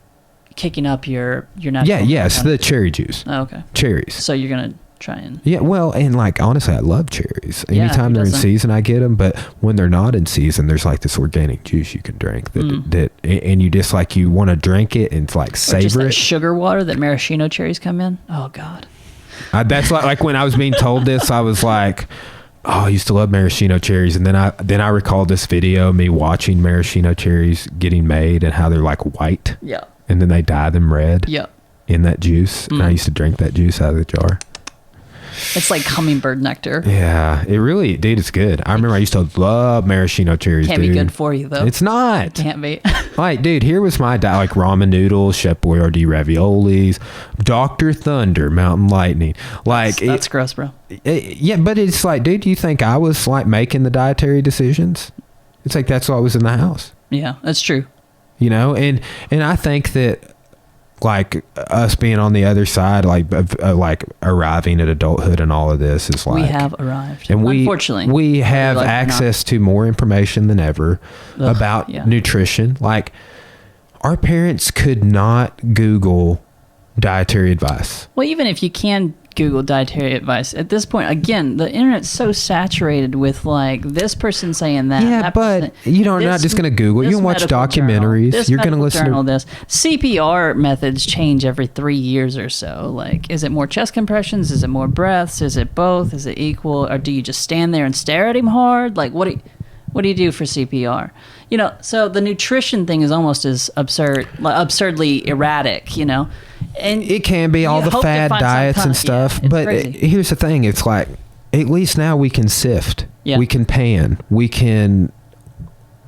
kicking up your natural? Yes, the cherry juice. Oh, okay. Cherries. So you're gonna try and and like honestly, I love cherries. Yeah, Anytime they're in season, I get them. But when they're not in season, there's like this organic juice you can drink that and you just like you want to drink it and like savor just it. Sugar water that maraschino cherries come in. Oh God. That's like when I was being told this, I was like, oh, I used to love maraschino cherries, and then I recalled this video of me watching maraschino cherries getting made and how they're like white. Yeah. And then they dye them red. Yeah. In that juice, and I used to drink that juice out of the jar. It's like hummingbird nectar. Yeah, it really, dude, it's good. I remember I used to love maraschino cherries. Can't be good for you though. It's not. It can't be. Like, dude, here was my diet: like ramen noodles, Chef Boyardee raviolis, Dr. Thunder, Mountain Lightning. Like that's gross, bro. Yeah, but it's like, dude, you think I was like making the dietary decisions? It's like that's what was in the house. Yeah, that's true. You know, and I think that like us being on the other side, like arriving at adulthood and all of this is like we have arrived, and unfortunately we have access to more information than ever about nutrition. Like our parents could not Google dietary advice. Well, even if you can Google dietary advice at this point, again, the internet's so saturated with like this person saying that. Yeah, that but you're not just going to Google. You can watch documentaries. You're going to listen to this. CPR methods change every 3 years or so. Like, is it more chest compressions? Is it more breaths? Is it both? Is it equal? Or do you just stand there and stare at him hard? Like, what do you do for CPR? You know, so the nutrition thing is almost as absurdly erratic, you know. And it can be all the fad diets and stuff, but here's the thing. It's like, at least now we can sift. Yeah. We can pan. We can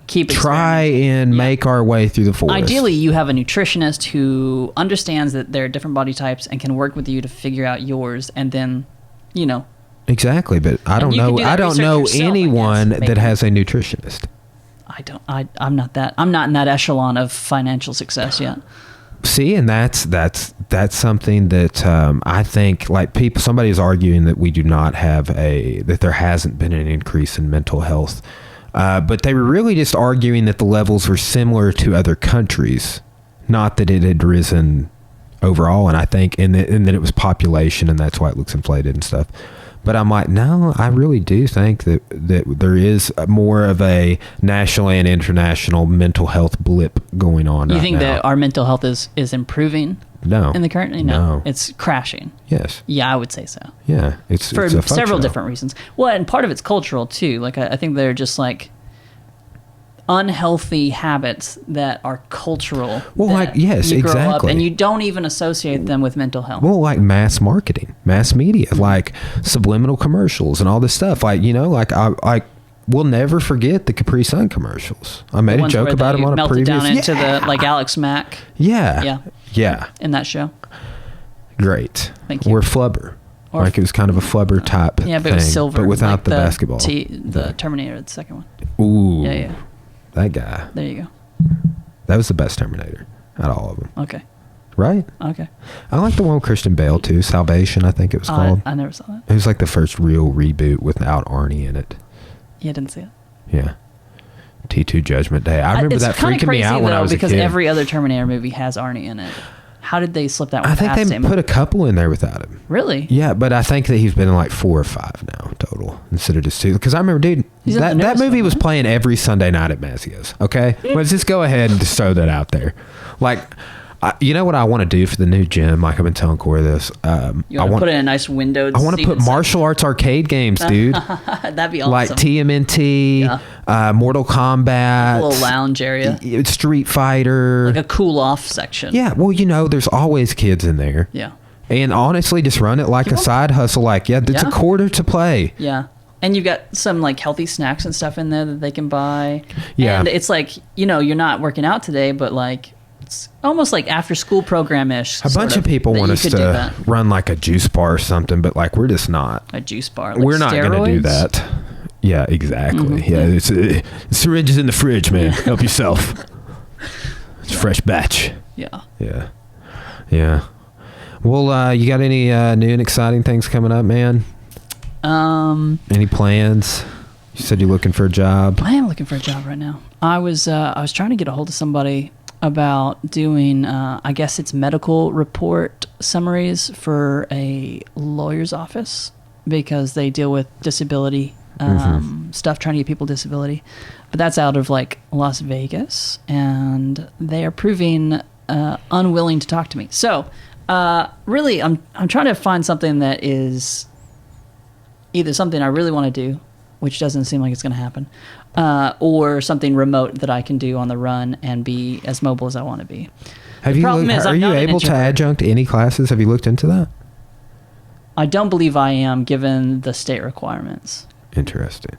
try and make our way through the forest. Ideally, you have a nutritionist who understands that there are different body types and can work with you to figure out yours, and then, you know. Exactly, but I don't know anyone that has a nutritionist. I'm not in that echelon of financial success yet. See, and that's something that I think, like, somebody is arguing that we do not have that there hasn't been an increase in mental health, but they were really just arguing that the levels were similar to other countries, not that it had risen overall. And I think, and that it was population, and that's why it looks inflated and stuff. But I'm like, no, I really do think that there is more of a national and international mental health blip going on. You think that our mental health is improving? No. In the current? No. It's crashing. Yes. Yeah, I would say so. Yeah. It's for a several different reasons. Well, and part of it's cultural too. Like, I think they're just like unhealthy habits that are cultural. Well, like, yes, you grow exactly. Up and you don't even associate them with mental health. Well, like mass marketing, mass media, like subliminal commercials and all this stuff. Like, you know, like we'll never forget the Capri Sun commercials. I made a joke about them on a previous. Melted down into the, like, Alex Mack. Yeah. In that show. Great. Thank you. Or Flubber. Like, it was kind of a Flubber type Yeah, but thing, it was silver. but without like the basketball. The Terminator, the second one. Ooh. Yeah. That guy. There you go. That was the best Terminator out of all of them. Okay. Right? Okay. I like the one with Christian Bale, too. Salvation, I think it was called. I never saw that. It was like the first real reboot without Arnie in it. Yeah, I didn't see it. Yeah. T2 Judgment Day. I remember that freaking me out when I was a kid. Because every other Terminator movie has Arnie in it. How did they slip that one past him? I think they put a couple in there without him. Really? Yeah, but I think that he's been in like 4 or 5 now total instead of just 2. Because I remember, dude, that movie was playing every Sunday night at Mazzio's. Okay? Let's just go ahead and just throw that out there. Like, you know what I want to do for the new gym? Like, I've been telling Corey this. You want to put in a nice window. I want to put martial arts arcade games, dude. That'd be awesome. Like TMNT, Mortal Kombat. A little lounge area. Street Fighter. Like a cool off section. Yeah, well, you know, there's always kids in there. Yeah. And honestly, just run it like a side hustle. Like, it's a quarter to play. Yeah. And you've got some, like, healthy snacks and stuff in there that they can buy. Yeah. And it's like, you know, you're not working out today, but, like, it's almost like after school program-ish. A bunch of people want us to run like a juice bar or something, but like, we're just not. A juice bar. Like we're not going to do that. Yeah, exactly. Yeah, it's syringes in the fridge, man. Help yourself. It's a fresh batch. Yeah. Well, you got any new and exciting things coming up, man? Any plans? You said you're looking for a job. I am looking for a job right now. I was trying to get a hold of somebody about doing, I guess it's medical report summaries for a lawyer's office because they deal with disability stuff, trying to get people disability. But that's out of, like, Las Vegas, and they are proving unwilling to talk to me. So, really, I'm trying to find something that is either something I really want to do, which doesn't seem like it's going to happen, or something remote that I can do on the run and be as mobile as I want to be. Are you able to adjunct any classes? Have you looked into that? I don't believe I am, given the state requirements. Interesting.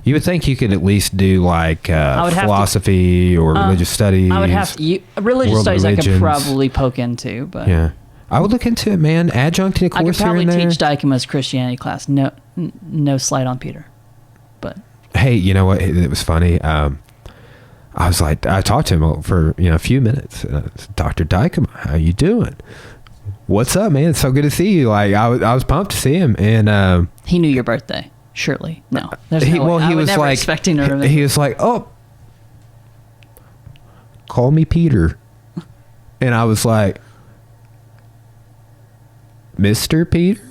You would think you could at least do like philosophy or religious studies. I would have to. Religious studies religions. I could probably poke into, but yeah, I would look into it, man. Adjuncting a course I could probably here and there. teach Dykema's Christianity class. No slight on Peter, but hey, you know what? It was funny. I was like, I talked to him for a few minutes. Dr. Dykema, how you doing? What's up, man? It's so good to see you. Like, I was pumped to see him, and he knew your birthday. Surely, no. There's he was never expecting to remember. He was like, "Oh, call me Peter," and I was like, "Mr. Peter,"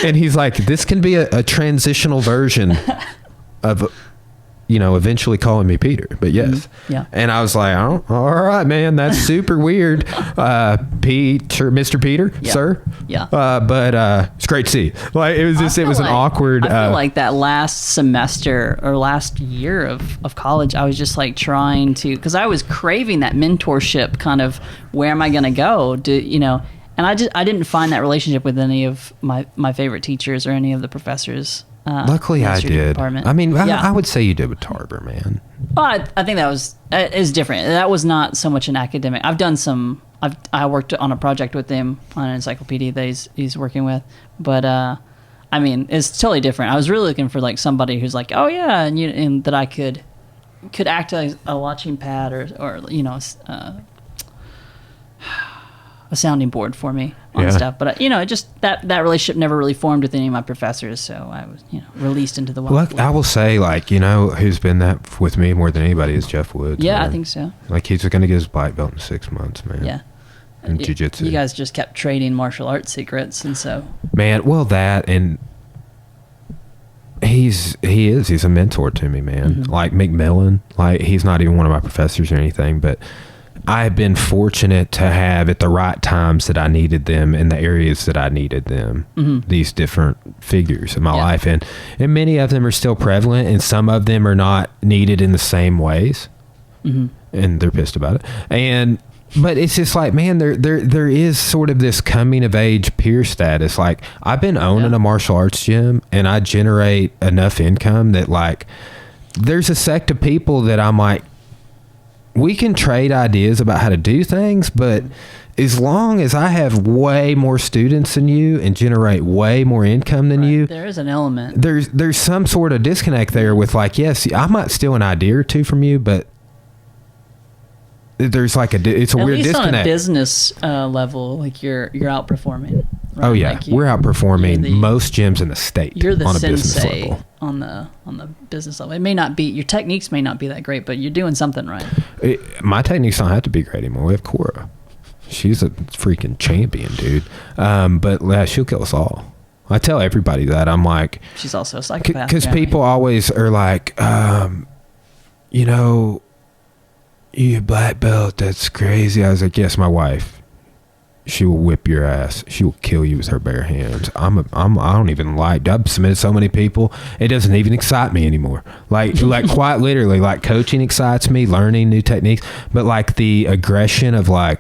and he's like, "This can be a transitional version of." Eventually calling me Peter, but yes. Yeah. And I was like, oh, all right, man, that's super weird. Peter, Mr. Peter, sir. Yeah. But it's great to see you. Like, it was an awkward. I feel like that last semester or last year of college, I was just like trying to, because I was craving that mentorship kind of, where am I going to go? And I didn't find that relationship with any of my favorite teachers or any of the professors. Luckily, I did. Department. I mean, I would say you did with Tarver, man. Well, I think that is different. That was not so much an academic. I worked on a project with him on an encyclopedia that he's working with, but I mean, it's totally different. I was really looking for like somebody who's like, oh yeah, and that I could act as a launching pad or a sounding board for me on stuff. But it just that relationship never really formed with any of my professors, so I was released into the wild. Well, I will say, who's been that with me more than anybody is Jeff Woods. Yeah, man. I think so. Like, he's going to get his black belt in 6 months, man. Yeah. In jiu-jitsu. You guys just kept trading martial arts secrets, and so... Man, well, that, and he's a mentor to me, man. Mm-hmm. Like McMillan, he's not even one of my professors or anything, but I've been fortunate to have at the right times that I needed them in the areas that I needed them, these different figures in my life. And many of them are still prevalent, and some of them are not needed in the same ways. Mm-hmm. And they're pissed about it. But it's just like, man, there is sort of this coming of age peer status. Like, I've been owning a martial arts gym, and I generate enough income that there's a sect of people that I'm like, we can trade ideas about how to do things, but as long as I have way more students than you and generate way more income than you, there is an element. There's some sort of disconnect there with yes, I might steal an idea or two from you, but there's it's a At weird least disconnect. on a business level, you're outperforming. Right? Oh yeah, we're outperforming most gyms in the state. You're the on a sensei business level. on the business level. It may not be, your techniques may not be that great, but you're doing something right. My techniques don't have to be great anymore. We have Cora. She's a freaking champion, dude. But she'll kill us all. I tell everybody that. I'm like, she's also a psychopath. Because people always are like, you black belt, that's crazy. I was like, yes, my wife. She will whip your ass. She will kill you with her bare hands. I don't even I've submitted so many people. It doesn't even excite me anymore. Like quite literally, coaching excites me, learning new techniques. But the aggression of I'm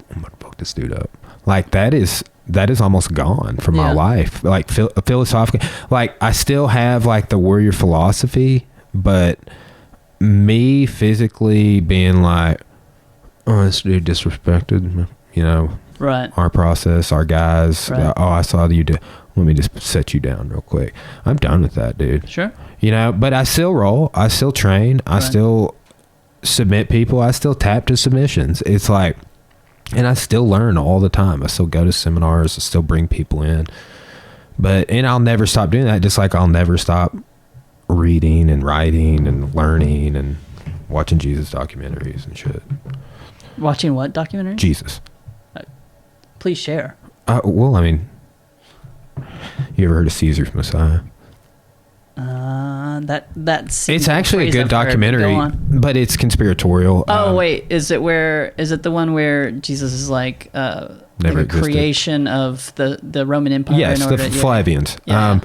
gonna fuck this dude up. That is almost gone from my life. Philosophically, I still have the warrior philosophy, but me physically being oh, this dude disrespected, right, our process, our guys. Right. Oh, I saw you let me just set you down real quick. I'm done with that, dude. Sure. But I still roll. I still train. I still submit people. I still tap to submissions. It's and I still learn all the time. I still go to seminars. I still bring people in. And I'll never stop doing that, just like I'll never stop reading and writing and learning and watching Jesus documentaries and shit. Watching what documentaries? Jesus. Please share. Well, I mean, you ever heard of Caesar's Messiah? That's it's actually a good documentary, but it's conspiratorial. Oh wait, is it the one where Jesus is the creation of the Roman Empire? Yes, the Flavians. Yeah.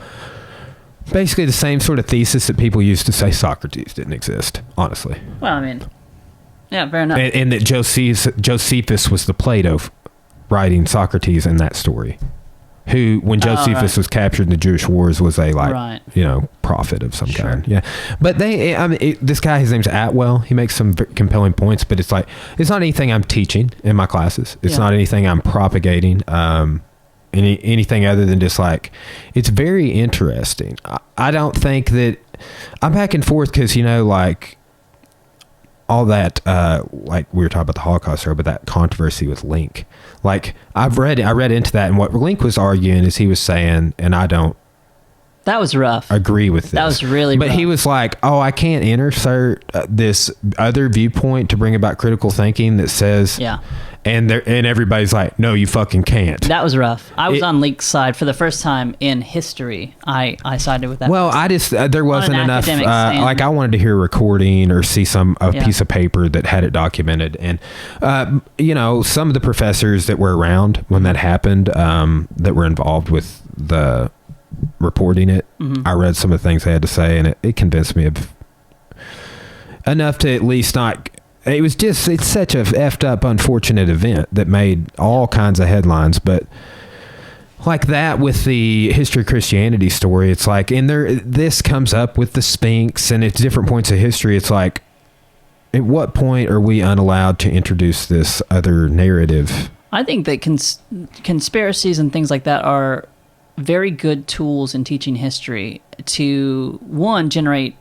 Basically the same sort of thesis that people used to say Socrates didn't exist, honestly. Well, I mean, yeah, fair enough. And that Josephus was the Plato writing Socrates in that story, who, when Josephus was captured in the Jewish wars, was a prophet of some kind. Yeah. But this guy, his name's Atwell. He makes some compelling points, but it's it's not anything I'm teaching in my classes. It's not anything I'm propagating. Anything other than just it's very interesting. I don't think that I'm back and forth because all that we were talking about the Holocaust earlier, but that controversy with Link, I read into that, and what Link was arguing is he was saying, and I don't that was rough agree with this. That was really but rough. He was I can't insert this other viewpoint to bring about critical thinking that says and everybody's no, you fucking can't. That was rough. I was on Link's side for the first time in history. I sided with that. Well, I just there wasn't enough. I wanted to hear a recording or see a piece of paper that had it documented, and some of the professors that were around when that happened, that were involved with the reporting it. Mm-hmm. I read some of the things they had to say, and it convinced me of enough to at least not. It's such a effed up, unfortunate event that made all kinds of headlines, but that with the history of Christianity story, it's this comes up with the Sphinx and it's different points of history. It's at what point are we unallowed to introduce this other narrative? I think that conspiracies and things like that are very good tools in teaching history to, one, generate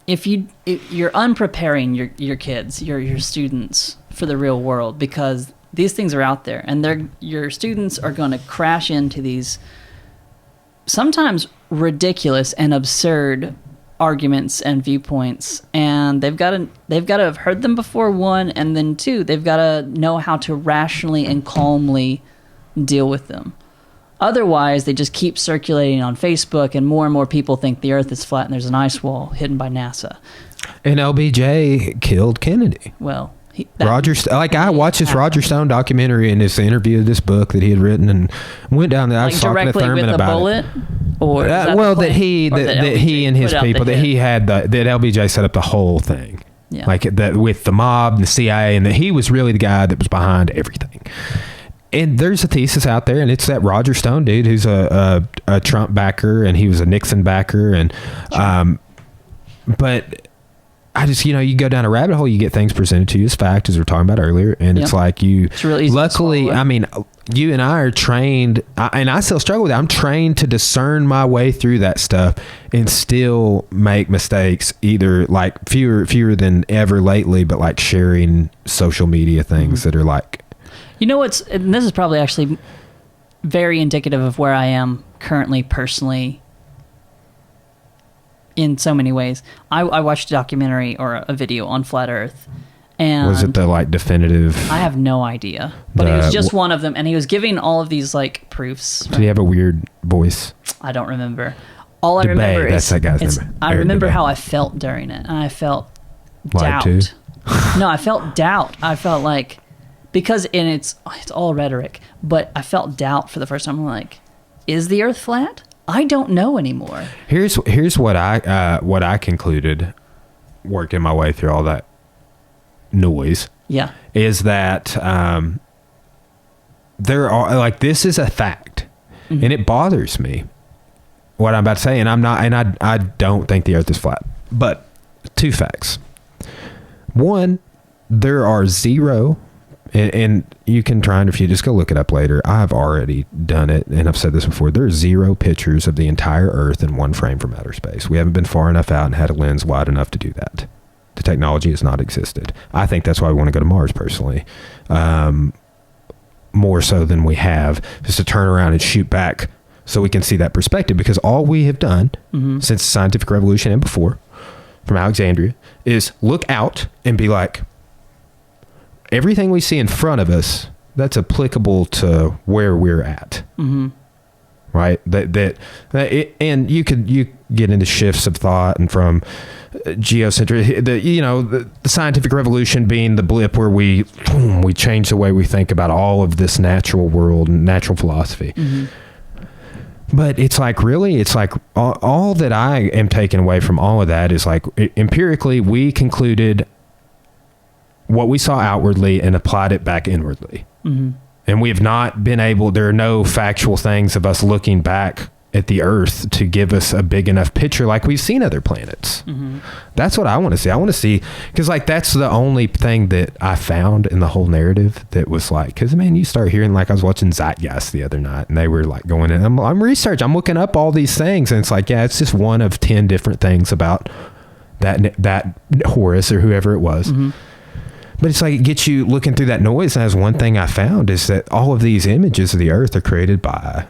if if you're unpreparing your kids, your students for the real world, because these things are out there, and your students are going to crash into these sometimes ridiculous and absurd arguments and viewpoints, and they've got to have heard them before, one, and then two, they've got to know how to rationally and calmly deal with them. Otherwise, they just keep circulating on Facebook, and more people think the Earth is flat and there's an ice wall hidden by NASA. And LBJ killed Kennedy. Well, I watched this Roger Stone documentary and this interview of this book that he had written, and went down there. I was talking to Thurman about bullet, it. Or that he and his people, that he had that LBJ set up the whole thing. Yeah. Like that with the mob and the CIA, and that he was really the guy that was behind everything. And there's a thesis out there, and it's that Roger Stone dude who's a Trump backer, and he was a Nixon backer, and but I just, you go down a rabbit hole, you get things presented to you as fact, as we were talking about earlier, and it's like it's really easy. Luckily, I mean, you and I are trained, and I still struggle with it. I'm trained to discern my way through that stuff and still make mistakes, either like fewer than ever lately, but like sharing social media things that are like. And this is probably actually very indicative of where I am currently personally in so many ways. I watched a documentary or a video on Flat Earth. And was it the like definitive? I have no idea, but he was just one of them, and he was giving all of these like proofs. Right? Did he have a weird voice? I don't remember. All I remember is that guy's name. I remember how I felt during it, and I felt doubt. Too? No, I felt doubt. I felt like, because it's all rhetoric, but I felt doubt for the first time. I'm like, is the Earth flat? I don't know anymore. Here's what I concluded, working my way through all that noise. Yeah, is that there are, like, this is a fact, and it bothers me what I'm about to say, and I don't think the Earth is flat. But two facts. One, there are zero. And you can try, and if you just go look it up later, I've already done it, and I've said this before, there are zero pictures of the entire Earth in one frame from outer space. We haven't been far enough out and had a lens wide enough to do that. The technology has not existed. I think that's why we want to go to Mars, personally. More so than we have, just to turn around and shoot back so we can see that perspective, because all we have done since the scientific revolution and before, from Alexandria, is look out and be like, everything we see in front of us, that's applicable to where we're at. Right? And you get into shifts of thought, and from geocentric, the scientific revolution being the blip where we change the way we think about all of this natural world and natural philosophy. But it's like, really, it's like all that I am taking away from all of that is like, empirically, we concluded what we saw outwardly and applied it back inwardly. And we have not been able, there are no factual things of us looking back at the Earth to give us a big enough picture like we've seen other planets. That's what I want to see. I want to see, because like that's the only thing that I found in the whole narrative that was like, because man, you start hearing, like I was watching Zeitgeist the other night, and they were like going in, I'm researching, I'm looking up all these things, and it's like, yeah, it's just one of 10 different things about that Horus or whoever it was. But it's like, it gets you looking through that noise. And that's one thing I found, is that all of these images of the Earth are created by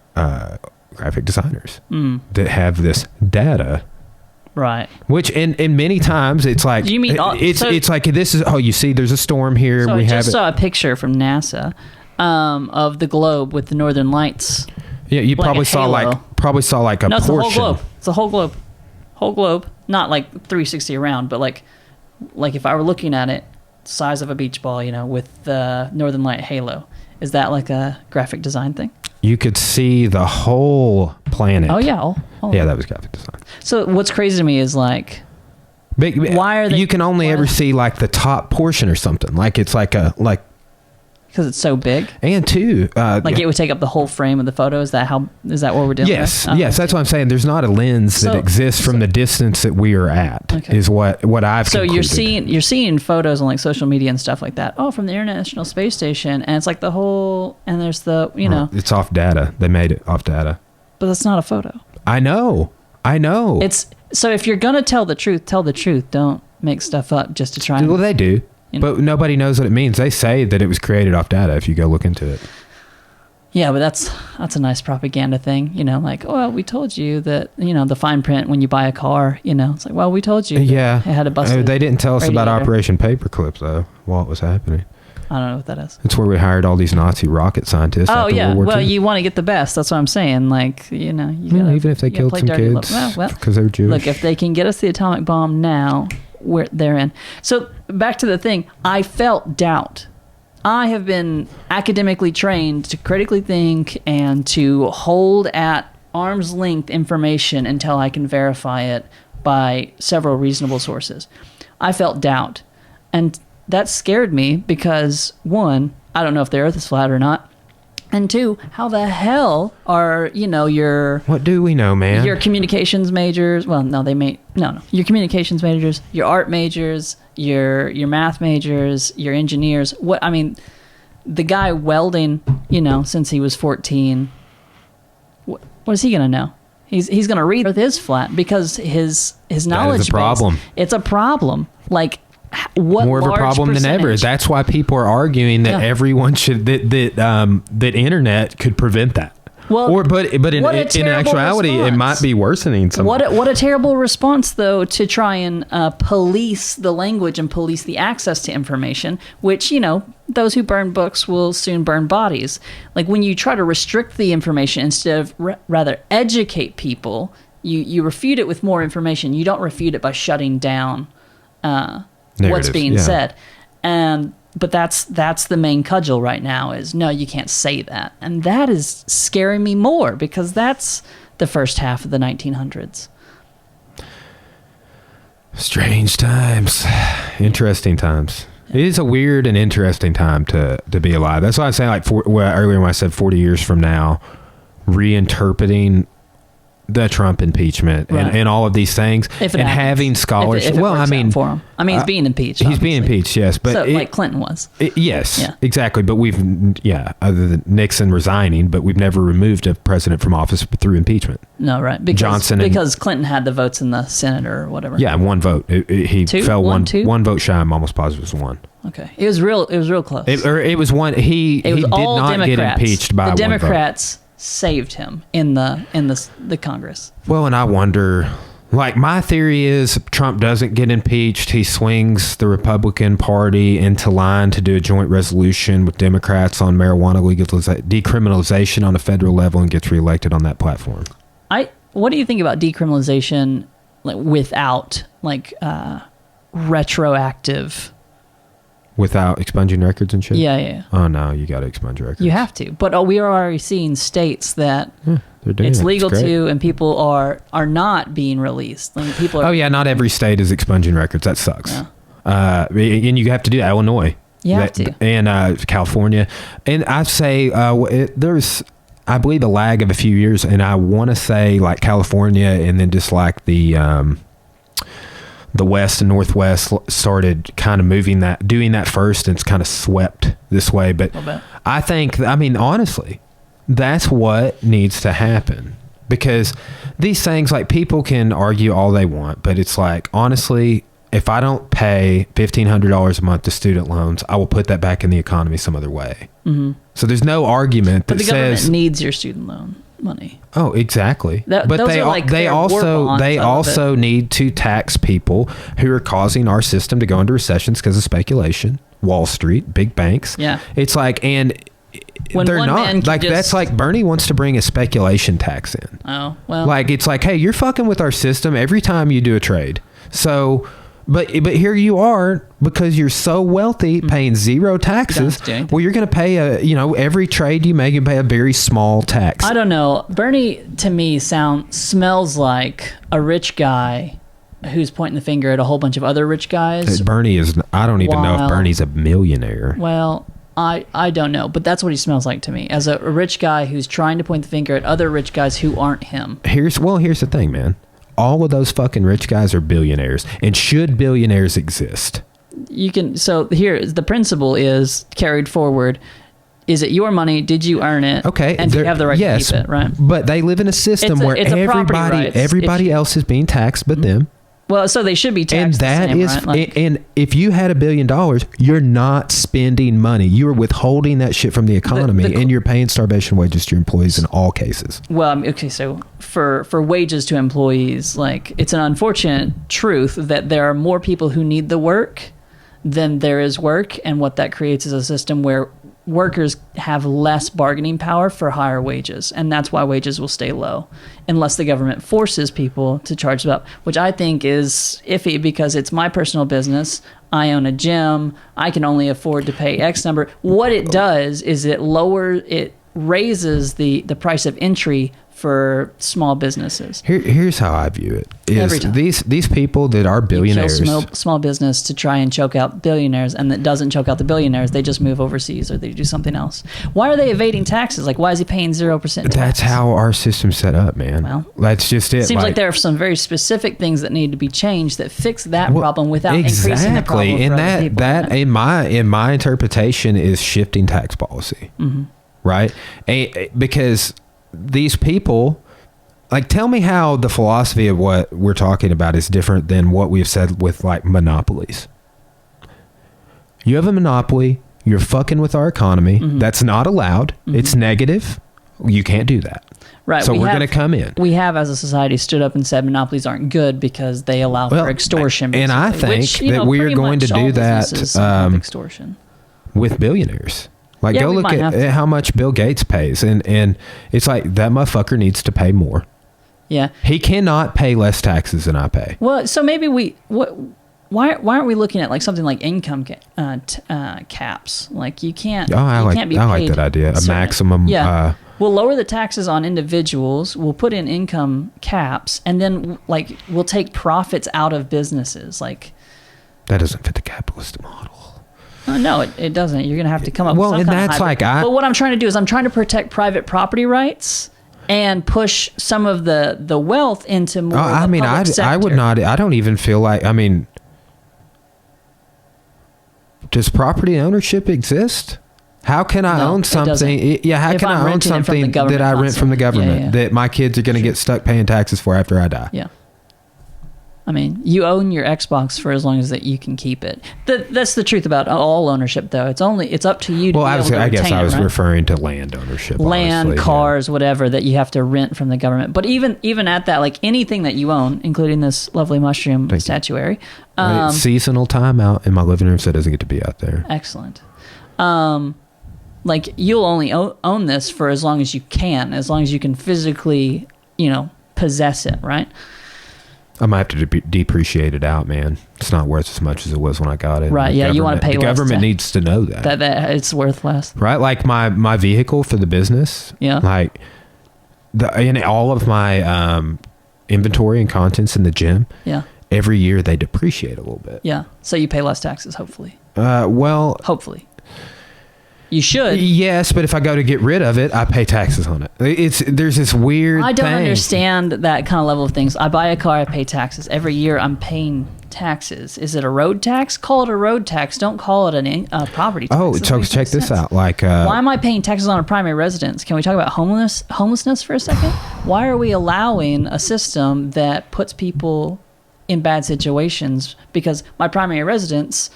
graphic designers that have this data. Right. Which, in many times, it's like, you mean it's like, this is, you see, there's a storm here. So I just saw a picture from NASA of the globe with the northern lights. Yeah, you probably saw like a portion. It's the whole globe. It's a whole globe. Not like 360 around, but like if I were looking at it, size of a beach ball, with the northern light halo. Is that like a graphic design thing? You could see the whole planet. Oh yeah. Yeah, that was graphic design. So what's crazy to me is like, why are they? You can only ever see like the top portion or something. Like it's like because it's so big. And two, it would take up the whole frame of the photo. Is that what we're doing? Yes, yes, that's what I'm saying. There's not a lens that exists from the distance that we are at. Okay. Is what I've. So concluded. you're seeing photos on like social media and stuff like that. Oh, from the International Space Station, and it's like the whole, and there's the it's off data. They made it off data. But that's not a photo. I know. So if you're gonna tell the truth, tell the truth. Don't make stuff up just to try. And, well, they do, but nobody knows what it means. They say that it was created off data. If you go look into it. Yeah, but that's a nice propaganda thing, like, oh, we told you that, the fine print when you buy a car, it's like, well, we told you. Yeah. It had a busted They didn't tell us radiator. about Operation Paperclip, though, while it was happening. I don't know what that is. It's where we hired all these Nazi rocket scientists. Oh, after yeah. World War Well, II. you want to get the best. That's what I'm saying. Like, you gotta, even if they killed some kids because they were Jewish. Look, if they can get us the atomic bomb now, they're in. So back to the thing. I felt doubt. I have been academically trained to critically think and to hold at arm's length information until I can verify it by several reasonable sources. I felt doubt. And that scared me because, one, I don't know if the earth is flat or not. And two, how the hell are, your... What do we know, man? Your communications majors... Well, no, No. Your communications majors, your art majors, your math majors, your engineers. The guy welding, since he was 14, what is he going to know? He's going to read the earth is flat because his knowledge that is a problem. It's a problem. Like... What more of a problem than ever. That's why people are arguing that everyone should that internet could prevent that. Well, but in actuality, response. It might be worsening. What a terrible response, though, to try and police the language and police the access to information. Which those who burn books will soon burn bodies. Like when you try to restrict the information instead of rather educate people, you refute it with more information. You don't refute it by shutting down. What's being said, but that's the main cudgel right now is no, you can't say that, and that is scaring me more because that's the first half of the 1900s. Strange times, interesting times. It is a weird and interesting time to be alive. That's why I say earlier when I said 40 years from now, reinterpreting the Trump impeachment and all of these things and having scholarship. For him. He's being impeached. He's being impeached, yes. But like Clinton was. Yes, exactly. But other than Nixon resigning, but we've never removed a president from office through impeachment. No, right. Because Clinton had the votes in the Senate or whatever. Yeah, one vote. He fell one vote shy. I'm almost positive it was one. Okay. It was real close. It was one. He did not Democrats. Get impeached by the one Democrats. vote. Saved him in the Congress. Well, and I wonder, my theory is Trump doesn't get impeached. He swings the Republican Party into line to do a joint resolution with Democrats on marijuana decriminalization on a federal level and gets reelected on that platform. What do you think about decriminalization without retroactive? Without expunging records and shit? Yeah. Oh, no, you got to expunge records. You have to. But we are already seeing states that they're doing it's legal to, and people are not being released. People are, not every state is expunging records. That sucks. Yeah. And you have to do that. Illinois. You have to. And California. And I say there's, I believe, a lag of a few years, and I want to say California and then just the West and Northwest started kind of doing that first, and it's kind of swept this way. But I think, honestly, that's what needs to happen, because these things, people can argue all they want, but it's honestly, if I don't pay $1,500 a month to student loans, I will put that back in the economy some other way. Mm-hmm. So there's no argument that but the says government needs your student loan money. Oh, exactly. But they also need to tax people who are causing our system to go into recessions because of speculation. Wall Street, big banks. Yeah. It's and when they're not that's Bernie wants to bring a speculation tax in. Oh, well. It's hey, you're fucking with our system every time you do a trade. So But here you are, because you're so wealthy, paying zero taxes. Well, you're going to pay every trade you make, you pay a very small tax. I don't know. Bernie, to me, smells like a rich guy who's pointing the finger at a whole bunch of other rich guys. Bernie is, I don't even know if Bernie's a millionaire. Well, I don't know, but that's what he smells like to me, as a rich guy who's trying to point the finger at other rich guys who aren't him. Here's the thing, man. All of those fucking rich guys are billionaires, and should billionaires exist? So here, the principle is carried forward. is it your money? Did you earn it? Okay. And do you have the right to keep it, right? But they live in a system where everybody else is being taxed but them. Well, so they should be taxed and if you had $1 billion, you're not spending money. You're withholding that shit from the economy, and you're paying starvation wages to your employees in all cases. Well, okay, so for wages to employees, like, it's an unfortunate truth that there are more people who need the work than there is work, and what that creates is a system where workers have less bargaining power for higher wages, and that's why wages will stay low unless the government forces people to charge them up, which I think is iffy because it's my personal business. I own a gym. I can only afford to pay X number. What it does is it raises the price of entry for small businesses. Here's how I view it. Every time. These people that are billionaires. You kill small business to try and choke out billionaires, and that doesn't choke out the billionaires. They just move overseas or they do something else. Why are they evading taxes? Like, why is he paying 0% tax? That's how our system's set up, man. Well, that's just it. Seems like there are some very specific things that need to be changed that fix that problem without increasing the problem for other people. That in my interpretation is shifting tax policy. Mm-hmm. Right? Because these people, like, tell me how the philosophy of what we're talking about is different than what we've said with, like, monopolies. You have a monopoly, you're fucking with our economy. Mm-hmm. That's not allowed. Mm-hmm. It's negative. You can't do that. Right. So we're going to come in. We have, as a society, stood up and said monopolies aren't good because they allow for extortion. And I think that we are going to do that extortion with billionaires. Like, go look at how much Bill Gates pays, and it's like, that motherfucker needs to pay more. Yeah. He cannot pay less taxes than I pay. Well, so maybe why aren't we looking at, like, something like income caps? Like, you can't. I like that idea. A maximum. Yeah. We'll lower the taxes on individuals. We'll put in income caps, and then, like, we'll take profits out of businesses. Like, that doesn't fit the capitalist model. No, it doesn't. You're going to have to come up with some kind of hybrid. But what I'm trying to do is I'm trying to protect private property rights and push some of the wealth into more of the public sector. I would not. I don't even feel like. I mean, does property ownership exist? How can I own something? Yeah, how can I own something that I rent from the government that my kids are going to get stuck paying taxes for after I die? Yeah. I mean, you own your Xbox for as long as that you can keep it. That's the truth about all ownership, though. It's up to you to be able to I guess I was right? referring to land ownership. Land, cars, whatever that you have to rent from the government. But even at that, like, anything that you own, including this lovely mushroom statuary. Seasonal timeout in my living room, so it doesn't get to be out there. Excellent. Like, you'll only own this for as long as you can physically, possess it, right? I might have to depreciate it out, man. It's not worth as much as it was when I got it. Right, yeah, you want to pay less. The government needs to know that. That it's worth less. Right, like my vehicle for the business. Yeah. Like, in all of my inventory and contents in the gym. Yeah. Every year they depreciate a little bit. Yeah, so you pay less taxes, hopefully. Hopefully. You should. Yes, but if I go to get rid of it, I pay taxes on it. There's this weird I don't understand that kind of level of things. I buy a car, I pay taxes. Every year I'm paying taxes. Is it a road tax? Call it a road tax. Don't call it a property tax. Oh, so check this out. Like, why am I paying taxes on a primary residence? Can we talk about homelessness for a second? Why are we allowing a system that puts people in bad situations? Because my primary residence...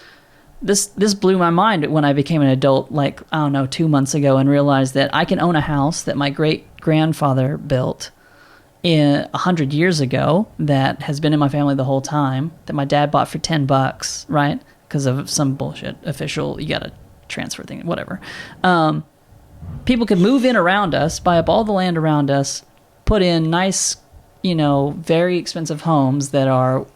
This blew my mind when I became an adult, like, I don't know, 2 months ago, and realized that I can own a house that my great-grandfather built 100 years ago that has been in my family the whole time, that my dad bought for $10, right? Because of some bullshit official, you got to transfer thing, whatever. People could move in around us, buy up all the land around us, put in nice, very expensive homes that are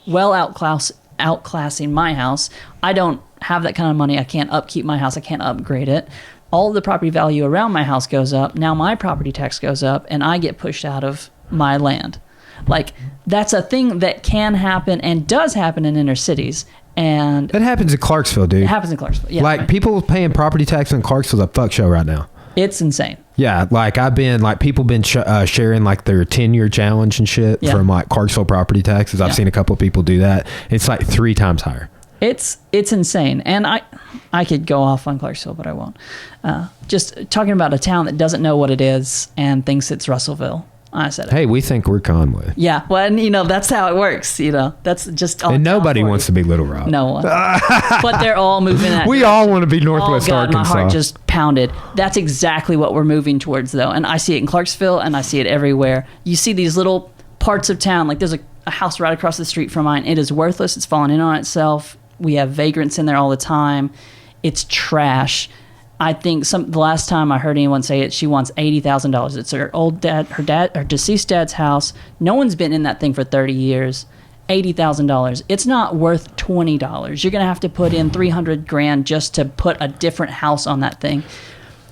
well outclassing my house. I don't have that kind of money. I can't upkeep my house. I can't upgrade it. All the property value around my house goes up. Now my property tax goes up, and I get pushed out of my land. Like, that's a thing that can happen and does happen in inner cities. And it happens in Clarksville, dude. It happens in Clarksville. Yeah, like, people paying property tax in Clarksville's a fuck show right now. It's insane. Yeah, like, people been sharing, like, their 10-year challenge and shit from, like, Clarksville property taxes. I've seen a couple of people do that. It's like 3 times higher. It's insane. And I could go off on Clarksville, but I won't. Just talking about a town that doesn't know what it is and thinks it's Russellville. I said it. Hey, we think we're Conway. Yeah, well, and that's how it works. That's just all. And nobody wants to be Little Rock. No one. But they're all moving that We direction. all want to be Northwest Arkansas. My heart just pounded. That's exactly what we're moving towards, though. And I see it in Clarksville, and I see it everywhere. You see these little parts of town. Like there's a house right across the street from mine. It is worthless. It's fallen in on itself. We have vagrants in there all the time. It's trash. I think the last time I heard anyone say it, she wants $80,000. It's her deceased dad's house. No one's been in that thing for 30 years. $80,000. It's not worth $20. You're gonna have to put in $300,000 just to put a different house on that thing.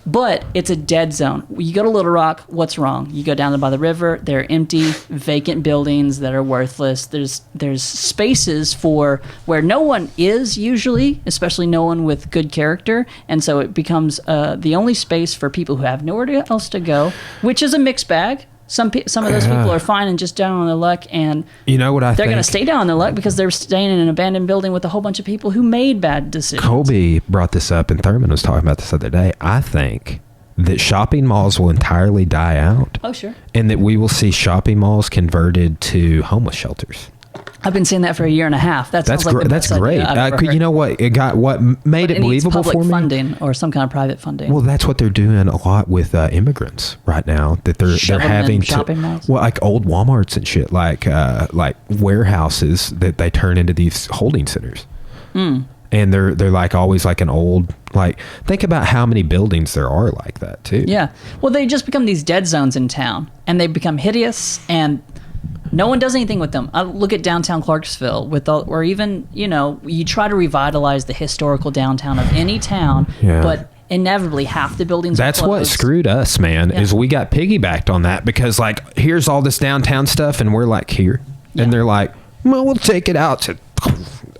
But it's a dead zone. You go to Little Rock, what's wrong? You go down by the river, there are empty, vacant buildings that are worthless. There's spaces for where no one is usually, especially no one with good character. And so it becomes the only space for people who have nowhere else to go, which is a mixed bag. Some of those people are fine and just down on their luck, and you know what they're going to stay down on their luck because they're staying in an abandoned building with a whole bunch of people who made bad decisions. Colby brought this up, and Thurman was talking about this the other day. I think that shopping malls will entirely die out. Oh, sure. And that we will see shopping malls converted to homeless shelters. I've been saying that for a year and a half. That's great. You know what? What made it believable for me? Funding or some kind of private funding. Well, that's what they're doing a lot with immigrants right now. That they're having shopping malls? Well, like old WalMarts and shit, like warehouses that they turn into these holding centers. And they're like always like an old, like, think about how many buildings there are like that too. Yeah. Well, they just become these dead zones in town, and they become hideous, and no one does anything with them. I look at downtown Clarksville or even, you try to revitalize the historical downtown of any town, but inevitably half the buildings That's are closed. what screwed us, man, is we got piggybacked on that because, like, here's all this downtown stuff, and we're like, here. Yeah. And they're like, well, we'll take it out to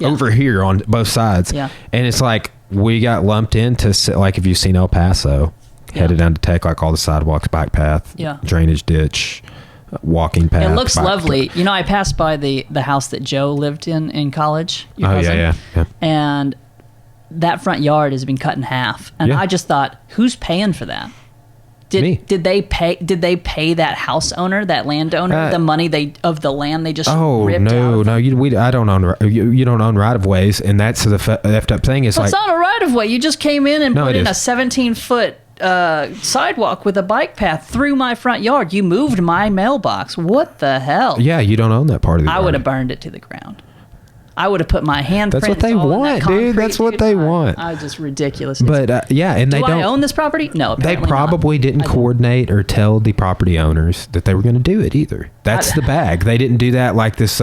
over here on both sides. Yeah. And it's like, we got lumped into, like, if you've seen El Paso, headed down to Tech, like all the sidewalks, bike path, drainage ditch, walking path. It looks lovely. I passed by the house that Joe lived in college. Yeah. And that front yard has been cut in half. And I just thought, who's paying for that? Did they pay that house owner, that landowner, the money of the land they just ripped out? I don't own you don't own right of ways, and that's the effed up thing. It's not a right of way. You just came in and put in a 17-foot sidewalk with a bike path through my front yard. You moved my mailbox. What the hell? Yeah, you don't own that part of the yard. I would have burned it to the ground. I would have put my handprint. That's what they want, dude. That's what they want. I was just ridiculous. But and they don't. I own this property? No, they probably didn't coordinate or tell the property owners that they were going to do it either. That's the bag. They didn't do that like this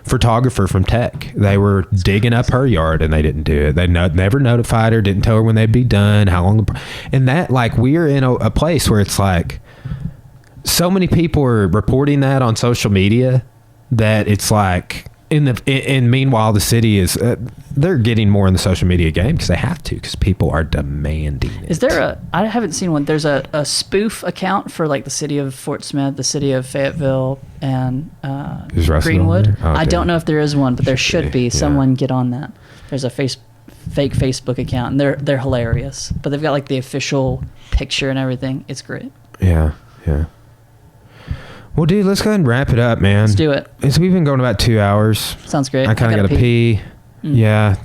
photographer from Tech. They were digging up her yard and they didn't do it. They never notified her, didn't tell her when they'd be done, how long. And that, like, we're in a place where it's like so many people are reporting that on social media that it's like. And meanwhile, the city is they're getting more in the social media game because they have to, because people are demanding it. Is there I haven't seen one. There's a spoof account for like the city of Fort Smith, the city of Fayetteville, and Greenwood. I don't know if there is one, but there should be. Someone get on that. There's a fake Facebook account, and they're hilarious. But they've got like the official picture and everything. It's great. Yeah. Well, dude, let's go ahead and wrap it up, man. Let's do it. We've been going about 2 hours. Sounds great. I kind of got to pee. Yeah.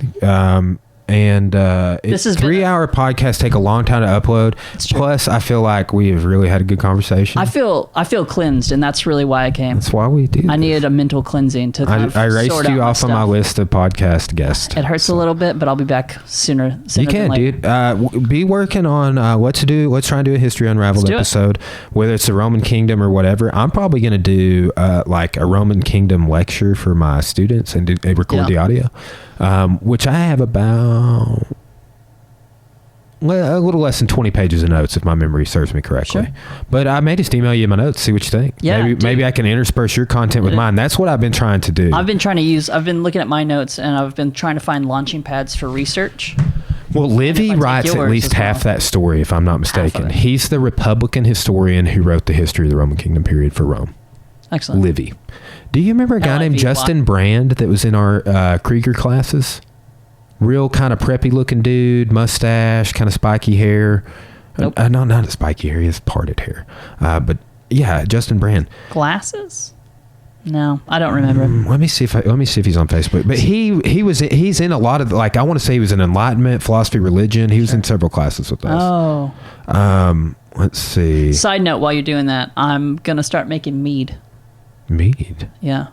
And it's a 3-hour podcast, take a long time to upload. Plus, I feel like we have really had a good conversation. I feel cleansed, and that's really why I came. That's why we do. I needed a mental cleansing to kind of I erased you off of my list of podcast guests. It hurts a little bit, but I'll be back sooner you can, dude. Be working on what to do. Let's try and do a History Unraveled episode, whether it's the Roman Kingdom or whatever. I'm probably going to do like a Roman Kingdom lecture for my students and record the audio. Which I have about a little less than 20 pages of notes, if my memory serves me correctly. Sure. But I may just email you my notes, see what you think. Yeah, maybe I can intersperse your content with mine. That's what I've been trying to do. I've been looking at my notes, and I've been trying to find launching pads for research. Well, Livy writes at least half that story, if I'm not mistaken. He's the Republican historian who wrote the history of the Roman Kingdom period for Rome. Excellent. Livy. Do you remember a guy named Justin Brand that was in our Krieger classes? real kind of preppy looking dude, mustache, kind of spiky hair. Nope. No, not a spiky hair. He has parted hair. But yeah, Justin Brand. Glasses? No, I don't remember. Let me see if he's on Facebook. But he's in a lot of, like, I want to say he was in Enlightenment, philosophy, religion. He was in several classes with us. Oh. Let's see. Side note, while you're doing that, I'm gonna start making mead. Mead? Yeah.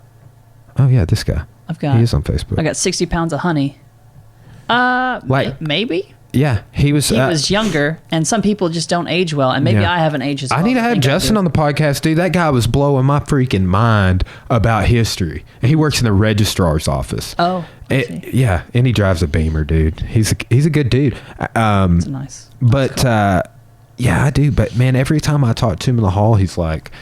Oh yeah, this guy. He is on Facebook. I got 60 pounds of honey. Maybe. Yeah, he was younger, and some people just don't age well, and maybe I haven't aged as well. I need to have Justin on the podcast, dude. That guy was blowing my freaking mind about history. And he works in the registrar's office. Oh, yeah, and he drives a Beamer, dude. He's a good dude. That's nice. But yeah, I do. But man, every time I talk to him in the hall, he's like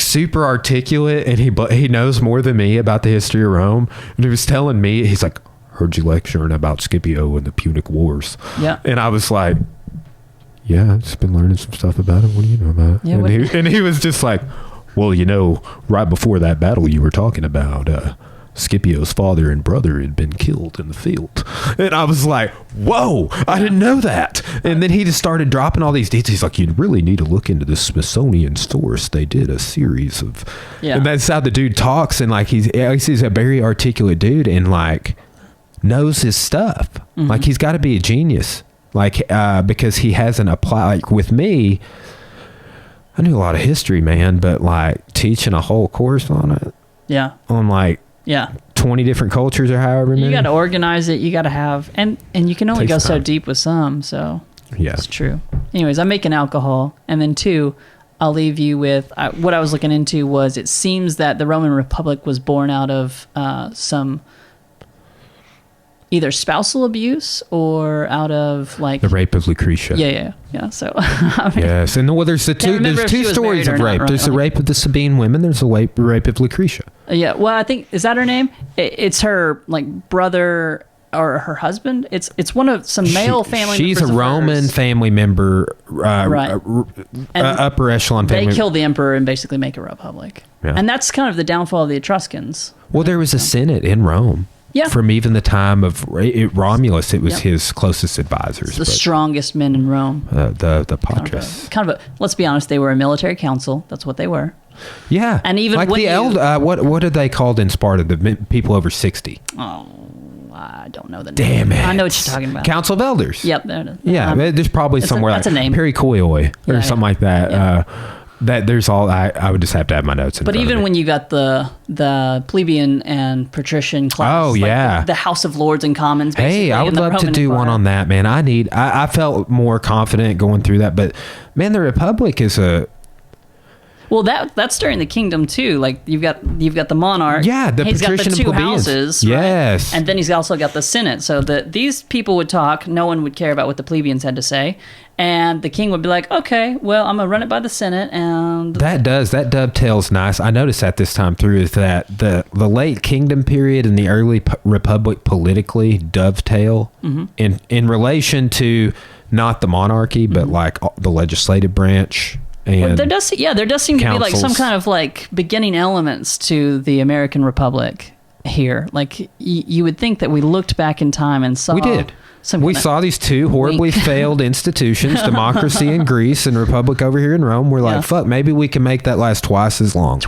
super articulate, and he knows more than me about the history of Rome. And he was telling me, he's like, heard you lecturing about Scipio and the Punic Wars. Yeah. And I was like, yeah, I've just been learning some stuff about it. What do you know about it? Yeah, and he was just like, well, right before that battle you were talking about, Scipio's father and brother had been killed in the field. And I was like, whoa, I didn't know that. And then he just started dropping all these details. He's like, you really need to look into the Smithsonian source. They did a series of... Yeah. And that's how the dude talks. And like, he's a very articulate dude, and like... knows his stuff. Mm-hmm. Like, he's got to be a genius, like, because he hasn't applied. Like with me, I knew a lot of history, man, but like teaching a whole course on it, on like 20 different cultures or however many, you got to organize it. You got to have, and you can only go so deep with some. So yeah, it's true. Anyways, I'm making alcohol, and then 2, I'll leave you with what I was looking into. Was it seems that the Roman Republic was born out of some either spousal abuse or out of like the rape of Lucretia. Yeah. So I mean, yes, and there's two stories of rape. There's the rape of the Sabine women. There's the rape of Lucretia. Yeah. Well, I think, is that her name? It's her like brother or her husband. It's one of some male family. She's a Roman family member, right? Upper echelon family. They kill the emperor and basically make a republic. Yeah. And that's kind of the downfall of the Etruscans. Well, there was a Senate in Rome. Yeah. From even the time of Romulus, it was his closest advisors. It's the strongest men in Rome. The Patres. Kind of a, let's be honest, they were a military council. That's what they were. Yeah. And even like what are they called in Sparta? The people over 60. Oh, I don't know the name. Damn it. I know what you're talking about. Council of Elders. Yep. There it is. Yeah. There's probably somewhere that's a name. Perikoioi or something like that. Yeah. That there's all I would just have to have my notes in. But even when you got the plebeian and patrician class, like the House of Lords and Commons. Hey, I would love to do one on that, man. I felt more confident going through that, but man, the Republic is a... Well, that's during the kingdom too. Like you've got the monarch. Yeah, he's patrician got the two and plebeians. houses. Yes, right? And then he's also got the Senate. So these people would talk. No one would care about what the plebeians had to say, and the king would be like, "Okay, well, I'm gonna run it by the Senate." And that dovetails nice. I noticed that this time through is that the late kingdom period and the early republic politically dovetail in relation to not the monarchy, but like the legislative branch. And there does seem to be like some kind of like beginning elements to the American Republic here. Like you would think that we looked back in time and saw. We did. We saw these two horribly failed institutions, democracy in Greece and republic over here in Rome. We're like, fuck, maybe we can make that last twice as long.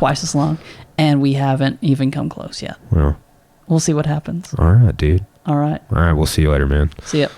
And we haven't even come close yet. Well, we'll see what happens. All right, dude. All right. We'll see you later, man. See ya.